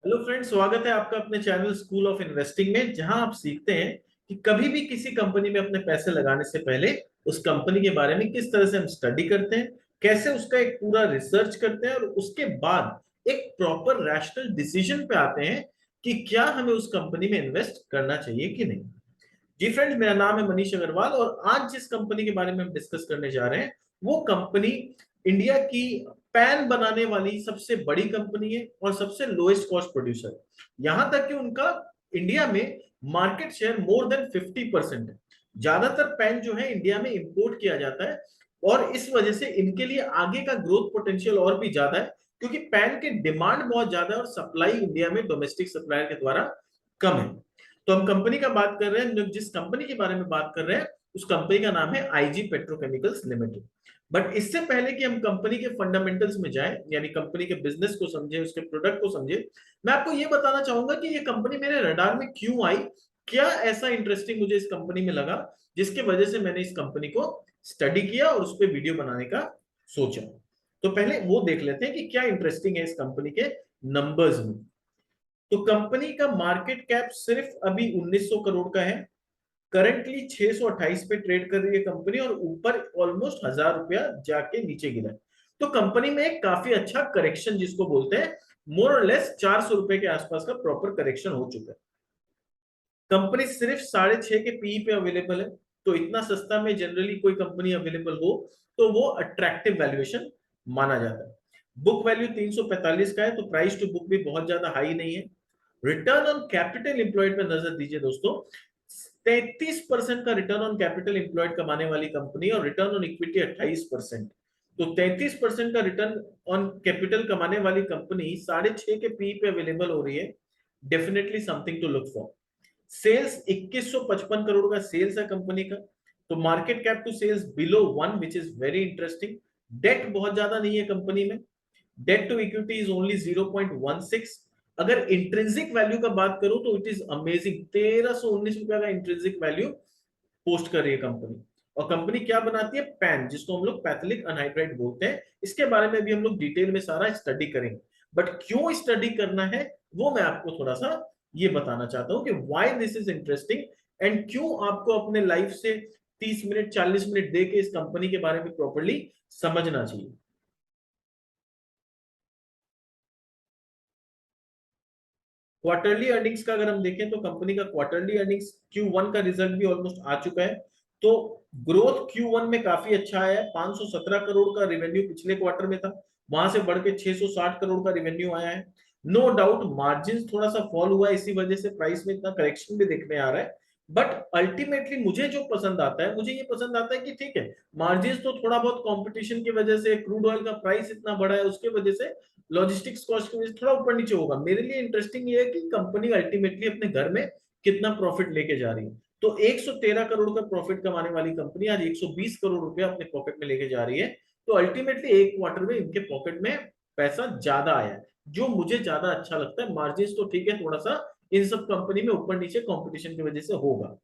Hello friends, स्वागत है आपका अपने चैनल स्कूल ऑफ इन्वेस्टिंग में, जहां आप सीखते हैं कि कभी भी किसी कंपनी में अपने पैसे लगाने से पहले उस कंपनी के बारे में किस तरह से हम स्टडी करते हैं, कैसे उसका एक पूरा रिसर्च करते हैं और उसके बाद एक प्रॉपर रैशनल डिसीजन पे आते हैं कि क्या हमें उस कंपनी में इन्वेस्ट करना चाहिए कि नहीं। जी फ्रेंड्स, मेरा नाम है मनीष अग्रवाल और आज जिस कंपनी के बारे में हम डिस्कस करने जा रहे हैं वो कंपनी इंडिया की पैन बनाने वाली सबसे बड़ी कंपनी है और सबसे लोएस्ट कॉस्ट प्रोड्यूसर। यहां तक कि उनका इंडिया में मार्केट शेयर मोर देन 50% है। ज्यादातर पैन जो है इंडिया में इंपोर्ट किया जाता है और इस वजह से इनके लिए आगे का ग्रोथ पोटेंशियल और भी ज्यादा है, क्योंकि पैन की डिमांड बहुत ज्यादा है और सप्लाई इंडिया में डोमेस्टिक सप्लायर के द्वारा कम है। तो हम कंपनी का बात कर रहे हैं, जिस कंपनी के बारे में बात कर रहे हैं उस कंपनी का नाम है आईजी पेट्रोकेमिकल्स लिमिटेड। बट इससे पहले कि हम कंपनी के फंडामेंटल्स में जाएं, यानी कंपनी के बिजनेस को समझे, उसके प्रोडक्ट को समझे, मैं आपको यह बताना चाहूंगा कि ये कंपनी मेरे रडार में क्यों आई। क्या ऐसा इंटरेस्टिंग मुझे इस कंपनी में लगा जिसके वजह से मैंने इस कंपनी को स्टडी किया और उस पर वीडियो बनाने का सोचा। तो पहले वो देख लेते हैं कि क्या इंटरेस्टिंग है इस कंपनी के नंबर्स में। तो कंपनी का मार्केट कैप सिर्फ अभी 1900 करोड़ का है। करंटली 628 पे ट्रेड कर रही है कंपनी और ऊपर ऑलमोस्ट 1000 रुपया जाके नीचे गिरा है। तो कंपनी में एक काफी अच्छा करेक्शन जिसको बोलते हैं, मोर और लेस 400 रुपए के आसपास का प्रॉपर करेक्शन हो चुका है। कंपनी सिर्फ 6.5 के पीई पे अवेलेबल है। तो इतना सस्ता में जनरली कोई कंपनी अवेलेबल हो तो वो अट्रैक्टिव वैल्यूएशन माना जाता है। बुक वैल्यू 345 का है, तो प्राइस टू बुक भी बहुत ज्यादा हाई नहीं है। रिटर्न ऑन कैपिटल एम्प्लॉयड पे नजर दीजिए दोस्तों। 33% का रिटर्न ऑन कैपिटल एम्प्लॉयड कमाने वाली कंपनी और रिटर्न ऑन इक्विटी 28%। तो 33% का रिटर्न ऑन कैपिटल कमाने वाली कंपनी 6.5 के पी पे अवेलेबल हो रही है। Definitely something to look for. Sales 2155 crore का सेल्स है कंपनी का। तो market cap to sales below 1, which is very interesting. Debt बहुत ज्यादा नहीं है कंपनी में। Debt to equity is only 0.16। अगर इंट्रिंसिक वैल्यू का बात करूं तो इट इज अमेजिंग, 1319 रुपया का इंट्रिंसिक वैल्यू पोस्ट कर रही है कंपनी। और कंपनी क्या बनाती है? पैन, जिसको हम लोग पैथिलिक अनहाइड्राइड बोलते हैं। इसके बारे में भी हम लोग डिटेल में सारा स्टडी करेंगे। बट क्यों स्टडी करना है वो मैं आपको थोड़ा सा ये बताना चाहता हूं कि why this is interesting and क्यों आपको अपने लाइफ से 30 मिनट 40 मिनट दे के इस कंपनी के बारे में प्रॉपर्ली समझना चाहिए। क्वार्टरली अर्निंग्स का अगर हम देखें तो कंपनी का क्वार्टरली अर्निंग्स Q1 का रिजल्ट भी ऑलमोस्ट आ चुका है। तो ग्रोथ Q1 में काफी अच्छा आया है। 517 करोड़ का रेवेन्यू पिछले क्वार्टर में था, वहां से बढ़ के 660 करोड़ का रेवेन्यू आया है। नो डाउट मार्जिन थोड़ा सा फॉल हुआ है, इसी वजह से प्राइस में इतना करेक्शन भी देखने आ रहा है। बट अल्टीमेटली मुझे जो पसंद आता है, मुझे ये पसंद आता है कि ठीक है, मार्जिन तो थोड़ा बहुत कंपटीशन की वजह से, क्रूड ऑयल का प्राइस इतना बढ़ा है उसके वजह से, लॉजिस्टिक्स कॉस्ट की वजह से थोड़ा ऊपर नीचे होगा। मेरे लिए इंटरेस्टिंग ये है कि कंपनी अल्टीमेटली अपने घर में कितना प्रॉफिट लेके जा रही है। तो 113 करोड़ का प्रॉफिट कमाने वाली कंपनी आज 120 करोड़ रुपया अपने पॉकेट में लेके जा रही है। तो अल्टीमेटली एक क्वार्टर में इनके पॉकेट में पैसा ज्यादा आया है, जो मुझे ज्यादा अच्छा लगता है। मार्जिन तो ठीक है, थोड़ा सा इन सब कंपनी में ऊपर नीचे कंपटीशन की वजह से होगा।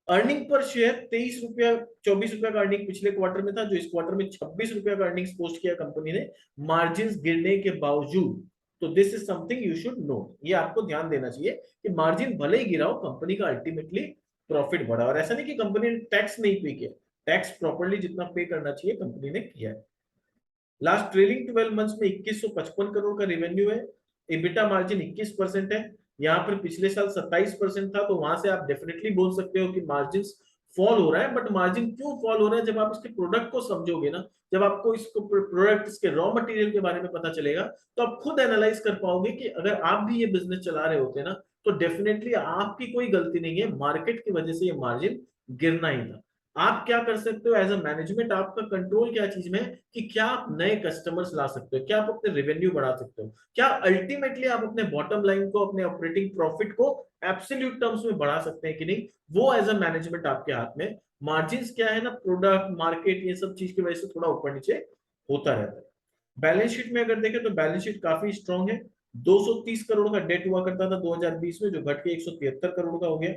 अर्निंग पर शेयर 23 रुपया 24 रुपया का अर्निंग पिछले क्वार्टर में था, जो इस क्वार्टर में 26 रुपया का अर्निंग पोस्ट किया कंपनी ने, मार्जिन गिरने के बावजूद। तो this is something you should know, ये आपको ध्यान देना चाहिए कि मार्जिन भले ही गिरा हो, कंपनी का अल्टीमेटली प्रॉफिट बढ़ा। और ऐसा नहीं कि कंपनी ने टैक्स नहीं पे किया, टैक्स प्रॉपरली जितना पे करना चाहिए कंपनी ने किया है। लास्ट ट्रेलिंग 12 मंथ्स में 2155 करोड़ का रेवेन्यू है। इबिटा मार्जिन 21% है। यहाँ पर पिछले साल 27% था, तो वहां से आप डेफिनेटली बोल सकते हो कि मार्जिन फॉल हो रहा है। बट मार्जिन क्यों फॉल हो रहा है, जब आप इसके प्रोडक्ट को समझोगे ना, जब आपको इसको प्रोडक्ट, इसके रॉ मटेरियल के बारे में पता चलेगा, तो आप खुद एनालाइज कर पाओगे कि अगर आप भी ये बिजनेस चला रहे होते ना, तो डेफिनेटली आपकी कोई गलती नहीं है, मार्केट की वजह से ये मार्जिन गिरना ही था। आप क्या कर सकते हो एज अ मैनेजमेंट, आपका कंट्रोल क्या चीज में है कि क्या आप नए कस्टमर्स ला सकते हो, क्या आप अपने रेवेन्यू बढ़ा सकते हो, क्या अल्टीमेटली आप अपने बॉटम लाइन को, अपने ऑपरेटिंग प्रॉफिट को एब्सोल्यूट टर्म्स में बढ़ा सकते हैं कि नहीं, वो एज अ मैनेजमेंट आपके हाथ में। मार्जिन क्या है ना, प्रोडक्ट मार्केट ये सब चीज की वजह से थोड़ा ऊपर नीचे होता रहता है। बैलेंस शीट में अगर देखें तो बैलेंस शीट काफी स्ट्रांग है। 230 करोड़ का डेट हुआ करता था 2020 में, जो घट के 173 करोड़ का हो गया।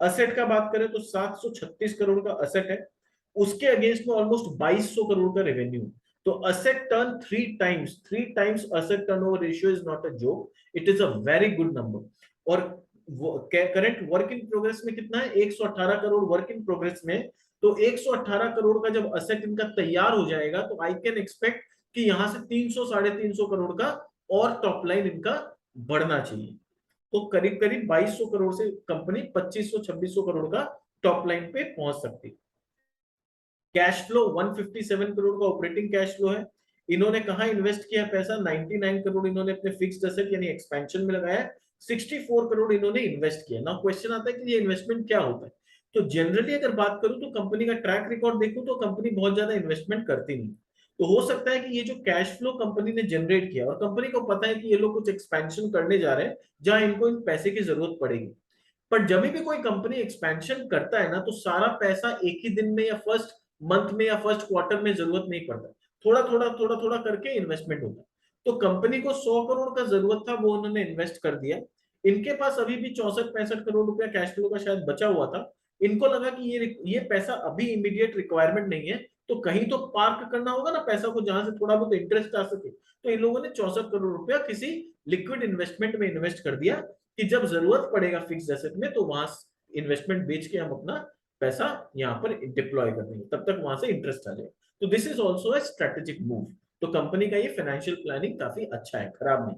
असेट का बात करें तो 736 करोड़ का असेट है। उसके अगेंस्ट में ऑलमोस्ट 2200 करोड़ का रेवेन्यू। तो asset turn three times asset turnover ratio is not a joke, it is a very good number. और करंट वर्क इन प्रोग्रेस में कितना है, 118 करोड़ वर्क इन प्रोग्रेस में। तो 118 करोड़ का जब असेट इनका तैयार हो जाएगा तो आई कैन एक्सपेक्ट कि यहां से 300 साढ़े 300 करोड़ का और टॉप लाइन इनका बढ़ना चाहिए। तो करीब करीब 2200 करोड़ से कंपनी 2500 2600 करोड़ का टॉप लाइन पे पहुंच सकती है। कैश फ्लो 157 करोड़ का ऑपरेटिंग कैश फ्लो है। इन्होंने कहा इन्वेस्ट किया पैसा, 99 करोड़ इन्होंने अपने फिक्स्ड एसेट यानी एक्सपेंशन में लगाया, 64 करोड़ इन्होंने इन्वेस्ट किया। नाउ क्वेश्चन आता है कि ये इन्वेस्टमेंट क्या होता है। तो जनरली अगर बात करूं तो कंपनी का ट्रैक रिकॉर्ड देखूं तो कंपनी बहुत ज्यादा इन्वेस्टमेंट करती नहीं। तो हो सकता है कि ये जो कैश फ्लो कंपनी ने जनरेट किया और कंपनी को पता है कि ये लोग कुछ एक्सपेंशन करने जा रहे हैं जहां इनको इन पैसे की जरूरत पड़ेगी। पर जब भी कोई कंपनी एक्सपेंशन करता है ना तो सारा पैसा एक ही दिन में या फर्स्ट मंथ में या फर्स्ट क्वार्टर में जरूरत नहीं पड़ता, थोड़ा थोड़ा करके इन्वेस्टमेंट होता है। तो कंपनी को 100 करोड़ का जरूरत था, वो उन्होंने इन्वेस्ट कर दिया। इनके पास अभी भी 64-65 करोड़ रुपया कैश फ्लो का शायद बचा हुआ था। इनको लगा कि ये पैसा अभी इमीडिएट रिक्वायरमेंट नहीं है, तो कहीं तो पार्क करना होगा ना पैसा को जहां से थोड़ा बहुत इंटरेस्ट आ सके। तो इन लोगों ने 64 करोड़ रुपया किसी लिक्विड इन्वेस्टमेंट में इन्वेस्ट कर दिया कि जब जरूरत पड़ेगा फिक्स एसेट में तो वहां इन्वेस्टमेंट बेच के हम अपना पैसा यहाँ पर डिप्लॉय कर देंगे, तब तक वहां से इंटरेस्ट आ जाए। तो this is also a strategic move. तो कंपनी का ये फाइनेंशियल प्लानिंग काफी अच्छा है, खराब नहीं।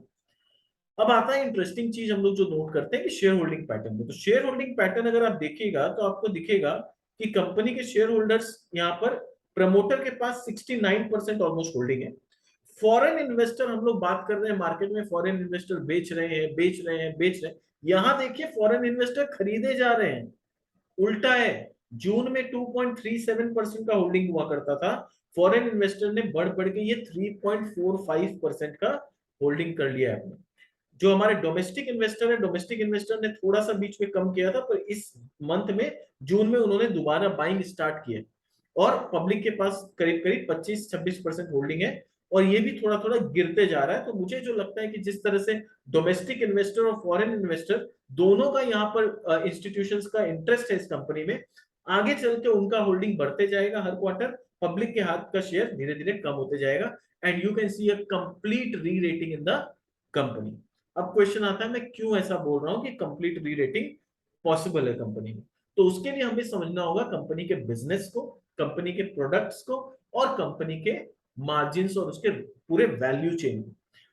अब आता है इंटरेस्टिंग चीज हम लोग जो नोट करते हैं कि शेयर होल्डिंग पैटर्न में। तो शेयर होल्डिंग पैटर्न अगर आप देखिएगा तो आपको दिखेगा कि कंपनी के शेयर होल्डर्स यहाँ पर प्रमोटर के पास 69% ऑलमोस्ट होल्डिंग है। फॉरेन इन्वेस्टर हम लोग बात कर रहे हैं, मार्केट में फॉरेन इन्वेस्टर बेच रहे हैं बेच रहे हैं बेच रहे हैं। यहां देखिए फॉरेन इन्वेस्टर खरीदे जा रहे हैं, उल्टा है। जून में 2.37% का होल्डिंग हुआ करता था, फॉरेन इन्वेस्टर ने बढ़ बढ़ के ये 3.45% का होल्डिंग कर लिया है अपने। जो हमारे डोमेस्टिक इन्वेस्टर है, डोमेस्टिक इन्वेस्टर ने थोड़ा सा बीच में कम किया था, पर इस मंथ में जून में उन्होंने दोबारा बाइंग स्टार्ट किया और पब्लिक के पास करीब करीब 25-26% होल्डिंग है और ये भी थोड़ा थोड़ा गिरते जा रहा है। तो मुझे जो लगता है कि जिस तरह से डोमेस्टिक इन्वेस्टर और फॉरेन इन्वेस्टर दोनों का यहाँ पर इंस्टीट्यूशंस का इंटरेस्ट है इस कंपनी में, आगे चल के उनका होल्डिंग बढ़ते जाएगा हर क्वार्टर, पब्लिक के हाथ का शेयर धीरे धीरे कम होते जाएगा and you can see a complete री रेटिंग इन द कंपनी। अब क्वेश्चन आता है मैं क्यों ऐसा बोल रहा हूं कि कंप्लीट री रेटिंग पॉसिबल है कंपनी में। तो उसके लिए हमें समझना होगा कंपनी के बिजनेस को, कंपनी के प्रोडक्ट्स को और कंपनी के मार्जिन और उसके पूरे वैल्यू चेन को।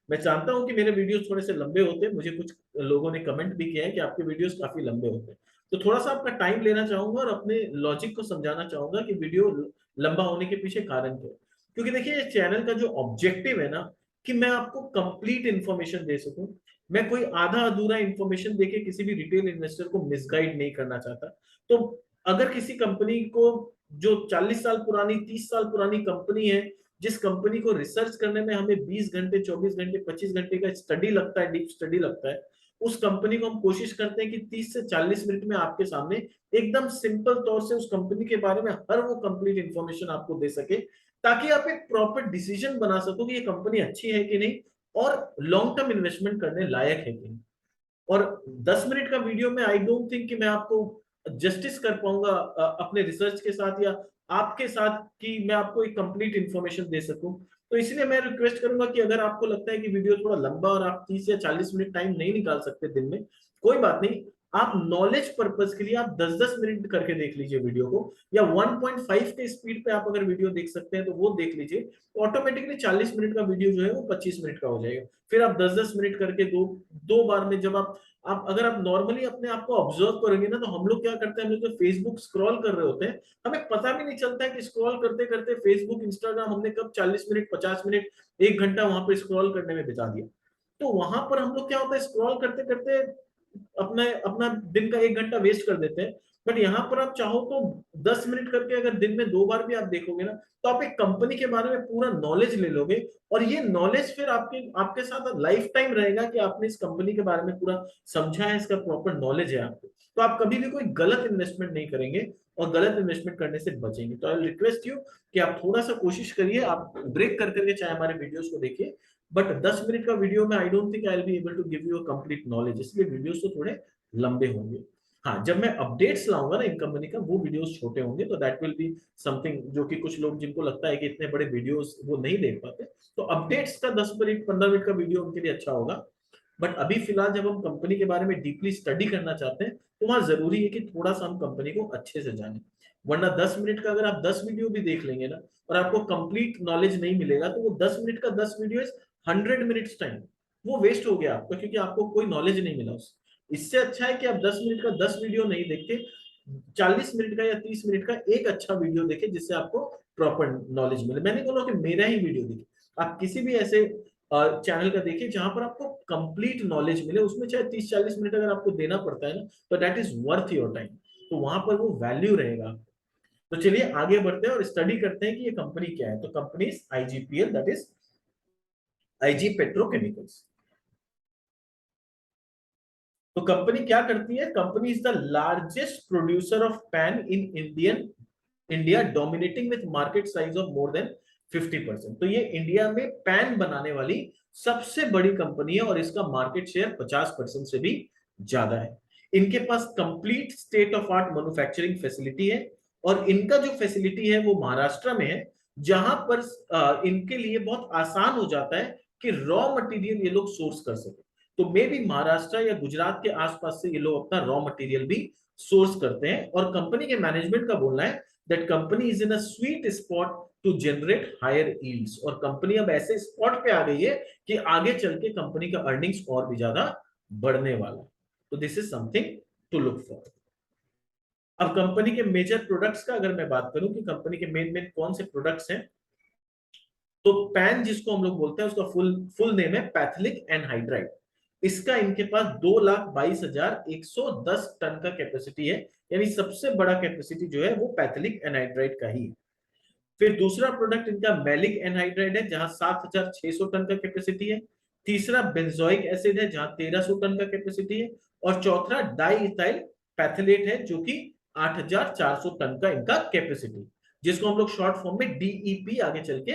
मैं जानता हूं कि मेरे वीडियोस थोड़े से लंबे होते हैं, मुझे कुछ लोगों ने कमेंट भी किया है कि आपके वीडियोस काफी लंबे होते हैं। तो थोड़ा सा आपका टाइम लेना चाहूंगा और अपने लॉजिक को समझाना चाहूंगा कि वीडियो लंबा होने के पीछे कारण क्या है। क्योंकि देखिए इस चैनल का जो ऑब्जेक्टिव है ना कि मैं आपको कंप्लीट इंफॉर्मेशन दे सकूं, मैं कोई आधा अधूरा इंफॉर्मेशन देके किसी भी रिटेल इन्वेस्टर को मिसगाइड नहीं करना चाहता। तो अगर किसी कंपनी को जो 40 साल पुरानी 30 साल पुरानी कंपनी है, जिस कंपनी को रिसर्च करने में हमें 20 घंटे 24 घंटे 25 घंटे का स्टडी लगता है, डीप स्टडी लगता है, उस कंपनी को हम कोशिश करते हैं कि 30 से 40 मिनट में आपके सामने एकदम सिंपल तौर से उस कंपनी के बारे में हर वो कंप्लीट इंफॉर्मेशन आपको दे सके, ताकि आप एक प्रॉपर डिसीजन बना सको कि ये कंपनी अच्छी है कि नहीं और लॉन्ग टर्म इन्वेस्टमेंट करने लायक है कि नहीं। और 10 मिनट का वीडियो में आई डोंट थिंक कि मैं आपको जस्टिस कर पाऊंगा अपने रिसर्च के साथ या आपके साथ कि मैं आपको एक कंप्लीट इंफॉर्मेशन दे सकूं। तो इसलिए मैं रिक्वेस्ट करूंगा कि अगर आपको लगता है कि वीडियो थोड़ा लंबा और आप 30 या 40 मिनट टाइम नहीं निकाल सकते दिन में, कोई बात नहीं, आप नॉलेज पर्पज के लिए आप 10-10 मिनट करके देख लीजिए वीडियो को, या 1.5 के स्पीड पे आप अगर वीडियो देख सकते हैं तो वो देख लीजिए। तो ऑटोमेटिकली 40 मिनट का वीडियो जो है वो 25 मिनट का हो जाएगा। फिर आप 10-10 मिनट करके दो दो बार में जब आप अगर आप नॉर्मली अपने आप को ऑब्जर्व करेंगे ना, तो हम लोग क्या करते हैं, हम लोग तो फेसबुक स्क्रॉल कर रहे होते हैं, हमें पता भी नहीं चलता है कि स्क्रॉल करते करते फेसबुक इंस्टाग्राम हमने कब 40 मिनट 50 मिनट 1 घंटा वहां पर स्क्रॉल करने में बिता दिया। तो वहां पर हम लोग क्या होता है, स्क्रॉल करते करते अपने अपना दिन का 1 घंटा वेस्ट कर देते हैं। बट यहाँ पर आप चाहो तो 10 मिनट करके अगर दिन में 2 बार भी आप देखोगे ना, तो आप एक कंपनी के बारे में पूरा नॉलेज ले लोगे और ये नॉलेज फिर आपके आपके साथ लाइफ टाइम रहेगा कि आपने इस कंपनी के बारे में पूरा समझा है, इसका प्रॉपर नॉलेज है आपको। तो आप कभी भी कोई गलत इन्वेस्टमेंट नहीं करेंगे और गलत इन्वेस्टमेंट करने से बचेंगे। तो आई रिक्वेस्ट यू कि आप थोड़ा सा कोशिश करिए, आप ब्रेक कर करके चाहे हमारे वीडियोस को देखिए, बट 10 मिनट का वीडियो में I don't think I will be able to give you a complete knowledge, इसलिए वीडियोस तो थोड़े लंबे होंगे। हाँ, जब मैं अपडेट्स लाऊंगा ना इन कंपनी का, वो वीडियोस छोटे होंगे, तो दैट विल बी समथिंग जो कि कुछ लोग जिनको लगता है कि इतने बड़े वीडियोस वो नहीं देख पाते, तो अपडेट्स का 10 मिनट 15 मिनट का वीडियो उनके लिए अच्छा होगा। बट अभी फिलहाल जब हम कंपनी के बारे में डीपली स्टडी करना चाहते हैं, तो वहां जरूरी है कि थोड़ा सा हम कंपनी को अच्छे से जाने। वरना 10 मिनट का अगर आप 10 वीडियो भी देख लेंगे ना, और आपको कंप्लीट नॉलेज नहीं मिलेगा, तो वो 10 मिनट का 10 वीडियो इज 100 मिनट्स टाइम, वो वेस्ट हो गया आपका, क्योंकि आपको कोई नॉलेज नहीं मिला उससे। इससे अच्छा है कि आप 10 मिनट का 10 वीडियो नहीं देख के 40 मिनट का या 30 मिनट का एक अच्छा वीडियो देखें, जिससे आपको प्रॉपर नॉलेज मिले। मैंने बोला कि मेरा ही वीडियो देखें, आप किसी भी ऐसे चैनल का देखिए जहां पर आपको कंप्लीट नॉलेज मिले, उसमें चाहे 30-40 मिनट अगर आपको देना पड़ता है ना, तो that is worth your time, तो वहां पर वो वैल्यू रहेगा। तो चलिए आगे बढ़ते हैं और स्टडी करते हैं कि ये कंपनी क्या है। तो company IGPL, that is IG petrochemicals. तो कंपनी क्या करती है? Company is the largest producer of PAN in India, dominating with market size of more than 50%। तो ये इंडिया में पैन बनाने वाली सबसे बड़ी कंपनी है, और इसका मार्केट शेयर 50% से भी ज्यादा है। इनके पास complete state of art manufacturing facility है, और इनका जो फैसिलिटी है वो महाराष्ट्र में है, जहां पर इनके लिए बहुत आसान हो जाता है कि रॉ मटेरियल ये लोग सोर्स कर सके। तो मे भी महाराष्ट्र या गुजरात के आसपास से ये लोग अपना रॉ मटेरियल भी सोर्स करते हैं। और कंपनी के मैनेजमेंट का बोलना है that company is in a sweet spot to generate higher yields, और कंपनी अब ऐसे स्पॉट पे आ गई है कि आगे चल के कंपनी का अर्निंग्स और भी ज्यादा बढ़ने वाला है। तो this is something to look for. अब कंपनी के मेजर प्रोडक्ट्स का अगर मैं बात करूं कि कंपनी के मेन मेन कौन से प्रोडक्ट्स हैं, तो पैन जिसको हम लोग बोलते हैं, उसका फुल फुल नेम है पैथिलिक एनहाइड्राइड। इसका इनके पास 2,22,110 टन का कैपेसिटी है, यानी सबसे बड़ा कैपेसिटी जो है वो पैथिलिक एनहाइड्राइड का ही है। फिर दूसरा प्रोडक्ट इनका मैलिक एनहाइड्राइड है, जहां 7,600 टन का कैपेसिटी है। तीसरा बेंजोइक एसिड है, जहां 1,300 टन का कैपेसिटी है। और चौथा डाई इथाइल पैथिलेट है, जो कि 8,400 टन का इनका कैपेसिटी, जिसको हम लोग शॉर्ट फॉर्म में डीईपी आगे चल के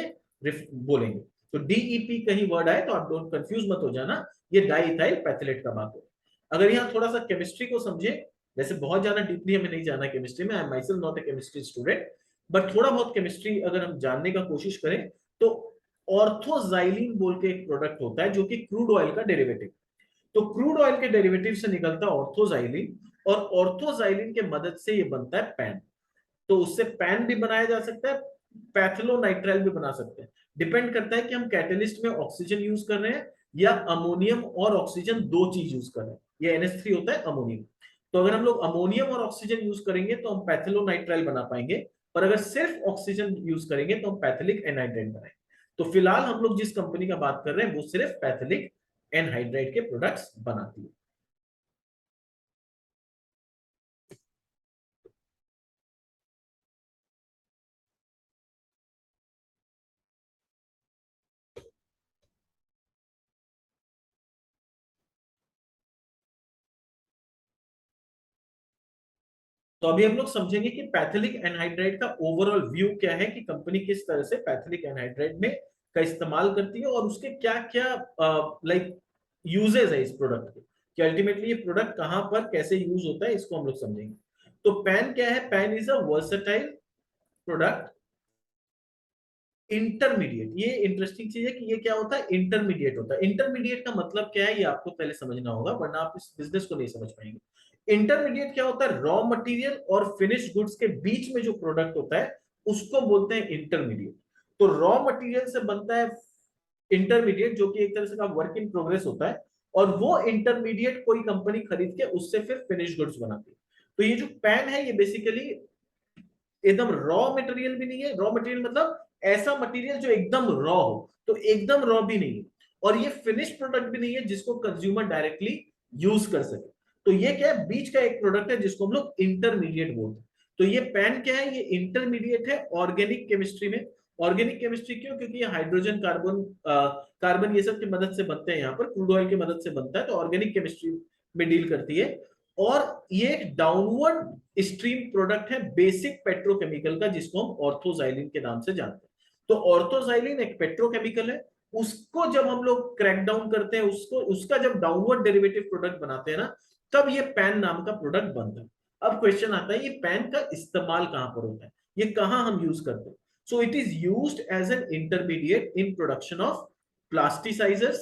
बोलेंगे। तो डीईपी कहीं वर्ड आए तो आप डोंट कंफ्यूज मत हो जाना, ये डाई इथाइल पैथिलेट का बात है। अगर यहाँ थोड़ा सा केमिस्ट्री को समझे, वैसे बहुत ज्यादा डीपली हमें नहीं जाना केमिस्ट्री में, I am myself not a chemistry student, but थोड़ा बहुत केमिस्ट्री अगर हम जानने का कोशिश करें, तो ऑर्थोजाइलिन बोल के एक प्रोडक्ट होता है जो कि क्रूड ऑयल का डेरिवेटिव। तो क्रूड ऑयल के डेरिवेटिव से निकलता है ऑर्थोजाइलिन, और ऑर्थोजाइलिन के मदद से ये बनता है पैन। तो उससे पैन भी बनाया जा सकता है, पैथिलोनाइट्राइल भी बना सकते हैं। डिपेंड करता है कि हम कैटेलिस्ट में ऑक्सीजन यूज कर रहे हैं या अमोनियम और ऑक्सीजन दो चीज यूज कर रहे हैं। ये NH3 होता है अमोनियम। तो अगर हम लोग अमोनियम और ऑक्सीजन यूज करेंगे तो हम पैथिलोनाइट्राइल बना पाएंगे, और अगर सिर्फ ऑक्सीजन यूज करेंगे तो हम पैथिलिक एनहाइड्राइड बनाएंगे। तो फिलहाल हम लोग जिस कंपनी का बात कर रहे हैं वो सिर्फ पैथिलिक एनहाइड्राइड के प्रोडक्ट्स बनाती है। तो अभी हम लोग समझेंगे कि पैथिलिक एनहाइड्राइड का ओवरऑल व्यू क्या है, कि कंपनी किस तरह से पैथिलिक एनहाइड्राइड में का इस्तेमाल करती है, और उसके क्या क्या लाइक यूजेस है इस प्रोडक्ट के, कि अल्टीमेटली ये प्रोडक्ट कहां पर कैसे यूज होता है, इसको हम लोग समझेंगे। तो पैन क्या है? Pan is a versatile product intermediate. ये इंटरेस्टिंग चीज है कि ये क्या होता है? इंटरमीडिएट होता है। इंटरमीडिएट का मतलब क्या है ये आपको पहले समझना होगा, वरना आप इस बिजनेस को नहीं समझ पाएंगे। इंटरमीडिएट क्या होता है? रॉ मटेरियल और फिनिश गुड्स के बीच में जो प्रोडक्ट होता है उसको बोलते हैं इंटरमीडिएट। तो रॉ मटेरियल से बनता है इंटरमीडिएट, जो कि एक तरह से का वर्क इन प्रोग्रेस होता है, और वो इंटरमीडिएट कोई कंपनी खरीद के उससे फिर फिनिश गुड्स बनाती है। तो ये जो पैन है ये बेसिकली एकदम रॉ मटेरियल भी नहीं है। रॉ मटेरियल मतलब ऐसा मटेरियल जो एकदम रॉ हो, तो एकदम रॉ भी नहीं है, और ये फिनिश प्रोडक्ट भी नहीं है जिसको कंज्यूमर डायरेक्टली यूज कर सके। तो ये क्या है? बीच का एक प्रोडक्ट है जिसको हम लोग इंटरमीडिएट बोलते हैं। तो ये पैन क्या है? ये इंटरमीडिएट है ऑर्गेनिक केमिस्ट्री में। ऑर्गेनिक केमिस्ट्री क्यों? क्योंकि ये हाइड्रोजन कार्बन कार्बन ये सब की मदद से बनते हैं, यहाँ पर क्रूड ऑयल की मदद से बनता है, तो ऑर्गेनिक केमिस्ट्री में डील करती है। और ये एक डाउनवर्ड स्ट्रीम प्रोडक्ट है बेसिक पेट्रोकेमिकल का, जिसको हम ऑर्थोजाइलिन के नाम से जानते हैं। तो ऑर्थोजाइलिन एक पेट्रोकेमिकल है, उसको जब हम लोग क्रैक डाउन करते हैं, उसको उसका जब डाउनवर्ड डेरिवेटिव प्रोडक्ट बनाते हैं ना, तब ये पैन नाम का प्रोडक्ट बनता है। अब क्वेश्चन आता है ये पैन का इस्तेमाल कहां पर होता है, ये कहां हम यूज करते हैं। So it is used as an intermediate in production of plasticizers,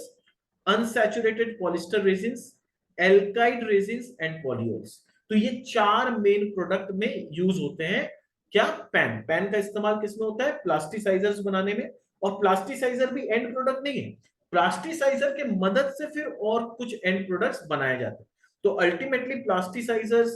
unsaturated polyester resins, alkyd resins and polyols. तो ये चार मेन प्रोडक्ट में यूज होते हैं। क्या? पैन। पैन का इस्तेमाल किसमें होता है? प्लास्टिसाइजर्स बनाने में। और प्लास्टिसाइजर भी एंड प्रोडक्ट नहीं है, प्लास्टिसाइजर के मदद से फिर और कुछ एंड प्रोडक्ट्स बनाए जाते हैं। तो अल्टीमेटली प्लास्टिसाइजर्स,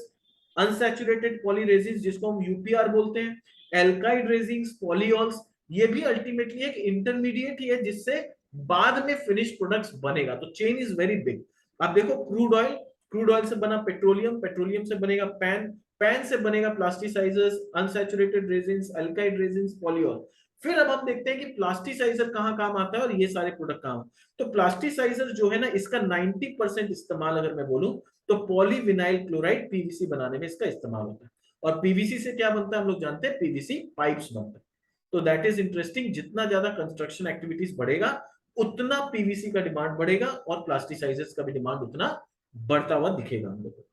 अनसैचुरेटेड पॉलीरेजिन्स जिसको हम यूपीआर बोलते हैं, एल्काइड रेजिन्स, पॉलीऑल्स, ये भी अल्टीमेटली एक इंटरमीडिएट ही है जिससे बाद में फिनिश प्रोडक्ट्स बनेगा। तो चेन इज वेरी बिग। आप देखो क्रूड ऑयल, क्रूड ऑयल से बना पेट्रोलियम, पेट्रोलियम से बनेगा पैन, पैन से बनेगा plasticizers, unsaturated resins, alkyd resins, polyol. फिर अब हम देखते हैं कि प्लास्टिसाइजर कहाँ काम आता है और ये सारे प्रोडक्ट कहाँ। तो प्लास्टिसाइजर जो है ना, इसका 90% इस्तेमाल अगर मैं बोलूं तो पॉलीविनाइल क्लोराइड पीवीसी बनाने में इसका इस्तेमाल होता है। और पीवीसी से क्या बनता है हम लोग जानते हैं, पीवीसी पाइप्स बनता है। तो दैट इज इंटरेस्टिंग, जितना ज्यादा कंस्ट्रक्शन एक्टिविटीज बढ़ेगा उतना पीवीसी का डिमांड बढ़ेगा और प्लास्टिसाइजर्स का भी डिमांड उतना बढ़ता हुआ दिखेगा हम लोग को।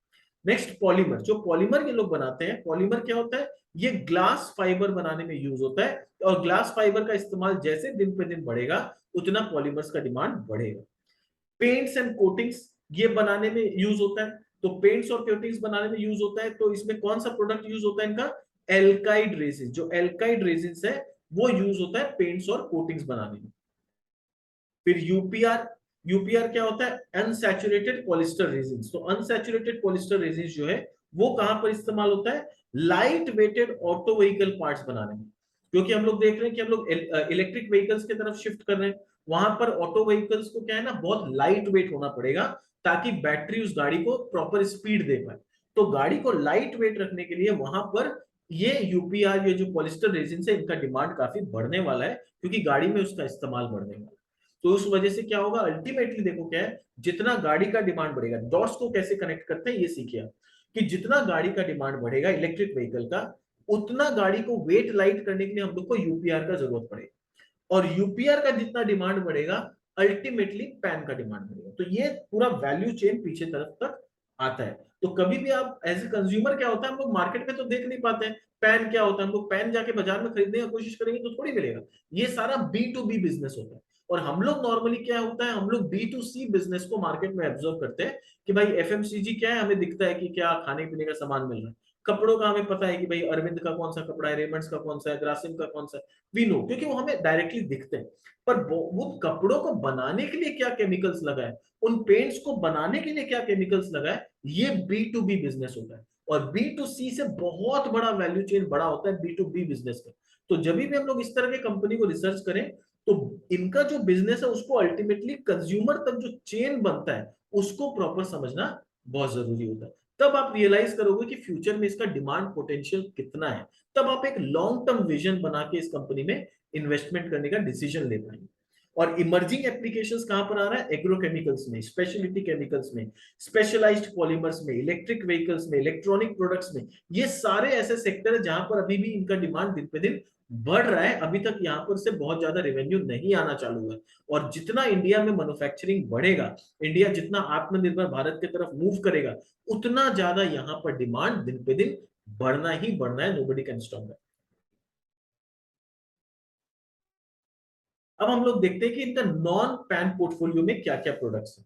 नेक्स्ट पॉलीमर, जो पॉलीमर ये लोग बनाते हैं, पॉलीमर क्या होता है? ये ग्लास फाइबर बनाने में यूज होता है। और ग्लास फाइबर का इस्तेमाल जैसे दिन पे दिन बढ़ेगा उतना पॉलीमर्स का डिमांड बढ़ेगा। पेंट्स एंड कोटिंग्स ये बनाने में यूज होता है। तो पेंट्स और कोटिंग्स बनाने में यूज होता है, तो इसमें कौन सा प्रोडक्ट यूज होता है इनका? Alkyd resin. जो एल्काइड रेजिन है वो यूज होता है पेंट्स और कोटिंग्स बनाने में। फिर यूपीआर, यूपीआर क्या होता है? Unsaturated polyester resins. तो अनसैचुरेटेड पॉलिस्टर रेजिन्स जो है वो कहां पर इस्तेमाल होता है? Light weighted auto vehicle parts बनाने में। क्योंकि हम लोग देख रहे हैं कि हम लोग इलेक्ट्रिक व्हीकल्स की तरफ शिफ्ट कर रहे हैं, वहां पर ऑटो व्हीकल्स को क्या है ना, बहुत लाइट वेट होना पड़ेगा ताकि बैटरी उस गाड़ी को प्रॉपर स्पीड दे पाए। तो गाड़ी को लाइट वेट रखने के लिए वहां पर ये यूपीआर, ये जो पॉलिस्टर रेजिन है, इनका डिमांड काफी बढ़ने वाला है क्योंकि गाड़ी में उसका इस्तेमाल बढ़ने वाला है। तो उस वजह से क्या होगा, अल्टीमेटली देखो क्या है, जितना गाड़ी का डिमांड बढ़ेगा, डॉट्स को कैसे कनेक्ट करते हैं ये सीखिए कि जितना गाड़ी का डिमांड बढ़ेगा इलेक्ट्रिक व्हीकल का, उतना गाड़ी को वेट लाइट करने के लिए हम लोग को यूपीआर का जरूरत पड़ेगा। और यूपीआर का जितना डिमांड बढ़ेगा अल्टीमेटली पैन का डिमांड बढ़ेगा। तो ये पूरा वैल्यू चेन पीछे तरफ तक आता है। तो कभी भी आप एज ए कंज्यूमर, क्या होता है हम लोग मार्केट में तो देख नहीं पाते हैं पैन क्या होता है, हम लोग पैन जाके बाजार में खरीदने की कोशिश करेंगे तो थोड़ी मिलेगा। ये सारा बी टू बी बिजनेस होता है। और हम लोग नॉर्मली क्या होता है, हम लोग बी टू सी बिजनेस को मार्केट में ऑब्जर्व करते हैं कि भाई एफएमसीजी क्या है, हमें दिखता है कि क्या खाने पीने का सामान मिल रहा है। कपड़ों का हमें पता है कि भाई अरविंद का कौन सा कपड़ा है, रेमंड्स का कौन सा है, ग्रासिम का कौन सा है, वी नो, क्योंकि वो हमें डायरेक्टली दिखते हैं। पर वो कपड़ों को बनाने के लिए क्या केमिकल्स लगा है, उन पेंट्स को बनाने के लिए क्या केमिकल्स लगा है, ये बी टू बी बिजनेस होता है। और बी टू सी से बहुत बड़ा वैल्यू चेन बड़ा होता है बी टू बी बिजनेस का। तो जब भी हम लोग इस तरह के कंपनी को रिसर्च करें तो इनका जो बिजनेस है उसको अल्टीमेटली कंज्यूमर तक जो चेन बनता है उसको प्रॉपर समझना बहुत जरूरी होता है। तब आप रियलाइज करोगे कि फ्यूचर में इसका डिमांड पोटेंशियल कितना है। तब आप एक लॉन्ग टर्म विजन बना के इस कंपनी में इन्वेस्टमेंट करने का डिसीजन ले पाएंगे। और इमर्जिंग एप्लीकेशंस कहां पर आ रहा है? एग्रोकेमिकल्स में, स्पेशलिटी केमिकल्स में, स्पेशलाइज्ड पॉलीमर्स में, इलेक्ट्रिक व्हीकल्स में, इलेक्ट्रॉनिक प्रोडक्ट्स में। ये सारे ऐसे सेक्टर है जहां पर अभी भी इनका डिमांड दिन पे दिन बढ़ रहा है। अभी तक यहाँ पर से बहुत ज्यादा रेवेन्यू नहीं आना चालू हुआ है। और जितना इंडिया में मैन्युफैक्चरिंग बढ़ेगा, इंडिया जितना आत्मनिर्भर भारत की तरफ मूव करेगा, उतना ज्यादा यहाँ पर डिमांड दिन पे दिन बढ़ना ही बढ़ना है। Nobody can stop that. अब हम लोग देखते हैं कि इनका नॉन पैन पोर्टफोलियो में क्या क्या प्रोडक्ट्स हैं।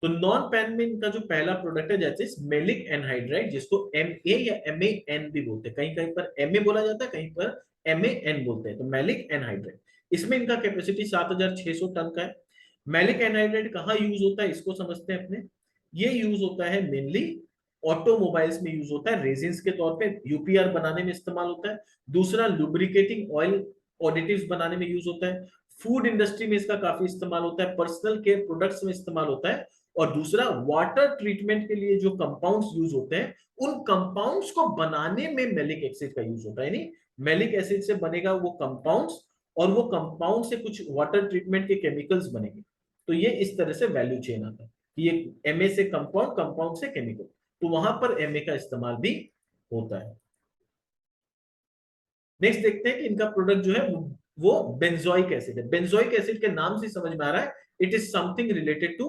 तो नॉन पैन में इनका जो पहला प्रोडक्ट है जैसे मेलिक एनहाइड्राइड, जिसको MA या MAN भी बोलते हैं, कहीं कहीं पर MA बोला जाता है, कहीं पर MAN बोलते हैं। तो मेलिक एनहाइड्राइड, इसमें इनका कैपेसिटी 7600 टन का है। मेलिक एनहाइड्राइड कहाँ यूज होता है इसको समझते हैं अपने। ये यूज होता है मेनली ऑटोमोबाइल्स में, यूज होता है रेजिन्स के तौर पे, यूपीआर बनाने में इस्तेमाल होता है। दूसरा लुब्रिकेटिंग ऑयल ऑडिटिव्स बनाने में यूज होता है। फूड इंडस्ट्री में इसका काफी इस्तेमाल होता है, पर्सनल केयर प्रोडक्ट्स में इस्तेमाल होता है। और दूसरा वाटर ट्रीटमेंट के लिए जो कंपाउंड्स यूज होते हैं उन कंपाउंड्स को बनाने में मेलिक एसिड का यूज होता है। यानी मेलिक एसिड से बनेगा वो कंपाउंड्स, और वो कंपाउंड से कुछ वाटर ट्रीटमेंट के केमिकल्स बनेंगे। तो ये इस तरह से वैल्यू चेन आता है कि ये MA से कंपाउंड, कंपाउंड से केमिकल, तो वहां पर MA का इस्तेमाल भी होता है। नेक्स्ट देखते हैं कि इनका प्रोडक्ट जो है वो बेंजोइक एसिड है। बेंजोइक एसिड के नाम से समझ में आ रहा है it is something related to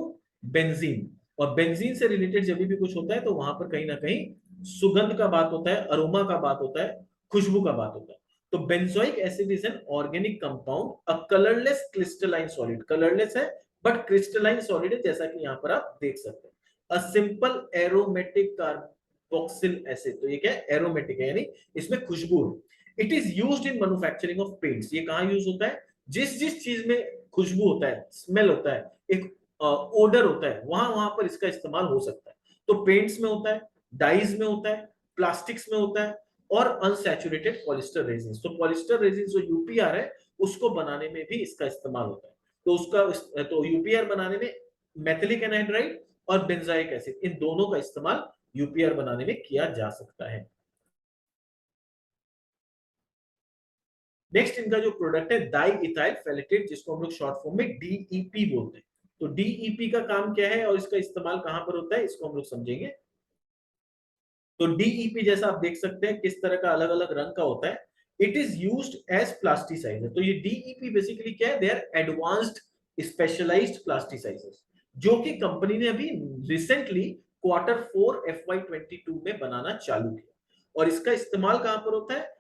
benzene. और बेंजीन से रिलेटेड जब भी कुछ होता है तो वहां पर कहीं ना कहीं सुगंध का बात होता है, अरोमा का बात होता है, खुशबू का बात होता है। तो benzoic acid is an organic compound, a colourless crystalline solid, colourless है बट क्रिस्टलाइन सॉलिड है, जैसा कि यहाँ पर आप देख सकते हैं। A simple aromatic carboxyl acid, तो ये क्या है, एरोमेटिक है, यानी इसमें खुशबू है। It is used in manufacturing of paints, ये कहाँ यूज होता है, जिस जिस चीज में खुशबू होता है, स्मेल होता है, एक ओडर होता है, वहां वहां पर इसका इस्तेमाल हो सकता है। तो पेंट्स में होता है, डाइज में होता है, प्लास्टिक्स में होता है, और अनसैचुरेटेड पॉलिस्टर रेजिन्स, तो पॉलिस्टर रेजिन जो यूपीआर है उसको बनाने में भी इसका इस्तेमाल होता है। तो उसका तो यूपीआर बनाने में मेथिलिक एनहाइड्राइड और बेंजाइक एसिड, इन दोनों का इस्तेमाल यूपीआर बनाने में किया जा सकता है। नेक्स्ट इनका जो प्रोडक्ट है डाई इथाइल फेलेटेट, जिसको हम लोग शॉर्ट फॉर्म में डीईपी बोलते हैं। तो डीईपी का काम क्या है और इसका इस्तेमाल कहां पर होता है, इसको हम लोग समझेंगे। तो डीईपी जैसा आप देख सकते हैं किस तरह का अलग अलग रंग का होता है। It is used as plasticizer. तो ये डीईपी बेसिकली क्या है, they are advanced specialized plasticizers, जो कि कंपनी ने अभी रिसेंटली Q4 FY22 में बनाना चालू किया। और इसका इस्तेमाल कहां पर होता है,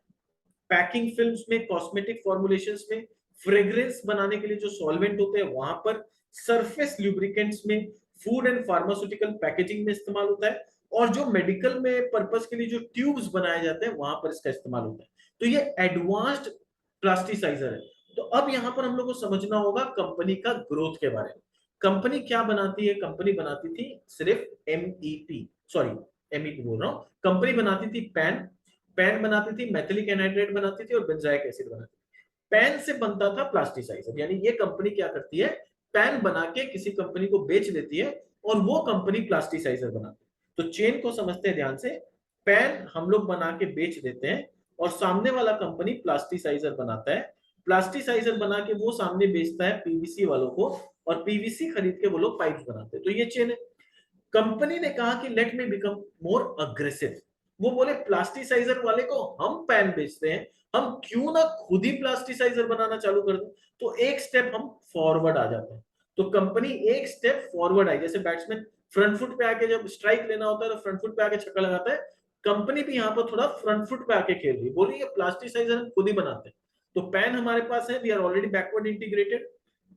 पैकिंग फिल्म्स में, कॉस्मेटिक फॉर्मुलेशंस में, फ्रेग्रेंस बनाने के लिए जो सॉल्वेंट होते हैं वहां पर, सरफेस लुब्रिकेंट्स में, फूड एंड फार्मास्यूटिकल पैकेजिंग में इस्तेमाल होता है, और जो मेडिकल में पर्पस के लिए जो ट्यूब्स बनाए जाते हैं वहां पर इसका इस्तेमाल होता है। तो ये एडवांस्ड प्लास्टिसाइजर है। तो अब यहां पर हम लोग को समझना होगा कंपनी का ग्रोथ के बारे में। कंपनी क्या बनाती है, कंपनी बनाती थी सिर्फ एमईपी, सॉरी एमईपी बोल रहा हूं, कंपनी बनाती थी पैन, पैन बनाती थी, मेथिलिक एनहाइड्रेट बनाती थी, और बेंजाइक एसिड बनाती थी। पैन से बनता था प्लास्टिसाइजर, यानी ये कंपनी क्या करती है, पैन बना के किसी कंपनी को बेच देती है और वो कंपनी प्लास्टिसाइजर बनाती है। तो चेन को समझते हैं ध्यान से, पैन हम लोग बना के बेच देते हैं और सामने वाला कंपनी प्लास्टिसाइजर बनाता है, प्लास्टिसाइजर बना के वो सामने बेचता है पीवीसी वालों को, और पीवीसी खरीद के वो लोग पाइप बनाते हैं। तो ये चेन है। कंपनी ने कहा कि let me become more aggressive, वो बोले प्लास्टिसाइजर वाले को हम पैन बेचते हैं, हम क्यों ना खुद ही प्लास्टिसाइजर बनाना चालू कर दें। तो एक स्टेप हम फॉरवर्ड आ जाते हैं। तो कंपनी एक स्टेप फॉरवर्ड आई, जैसे बैट्समैन फ्रंट फुट पे आके जब स्ट्राइक लेना होता है तो फ्रंट फुट पे आके छक्का लगाता है, कंपनी भी यहाँ पर थोड़ा फ्रंट फुट पे आके खेल रही है, बोली ये प्लास्टिसाइजर हम खुद ही बनाते हैं। तो पैन हमारे पास है, we are already backward integrated,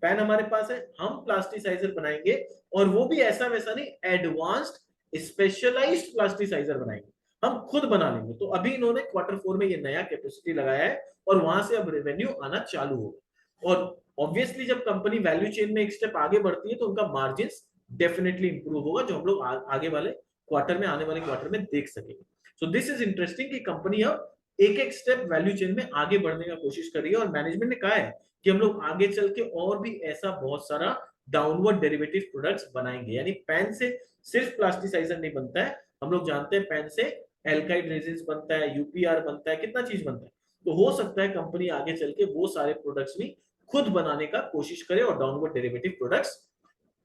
PAN हमारे पास है, हम प्लास्टिसाइजर बनाएंगे, और वो भी ऐसा वैसा नहीं, एडवांस्ड स्पेशलाइज्ड प्लास्टिसाइजर बनाएंगे, हम खुद बना लेंगे। तो अभी इन्होंने Q4 में ये नया कैपेसिटी लगाया है और वहां से अब रेवेन्यू आना चालू होगा। और ऑब्वियसली जब कंपनी वैल्यू चेन में एक स्टेप आगे बढ़ती है तो उनका मार्जिन डेफिनेटली इंप्रूव होगा, जो हम लोग आगे वाले क्वार्टर में, आने वाले क्वार्टर में देख सकेंगे। सो दिस इज इंटरेस्टिंग कि कंपनी अब एक एक स्टेप वैल्यू चेन में आगे बढ़ने का कोशिश कर रही है, और मैनेजमेंट ने कहा है कि हम लोग आगे चल के और भी ऐसा बहुत सारा डाउनवर्ड डेरिवेटिव प्रोडक्ट्स बनाएंगे। यानी पैन से सिर्फ प्लास्टिसाइजर नहीं बनता है, हम लोग जानते हैं पैन से एल्काइड रेजिन्स बनता है, यूपीआर बनता है, कितना चीज बनता है। तो हो सकता है कंपनी आगे चल के वो सारे प्रोडक्ट्स भी खुद बनाने का कोशिश करे और डाउनवर्ड डेरिवेटिव प्रोडक्ट्स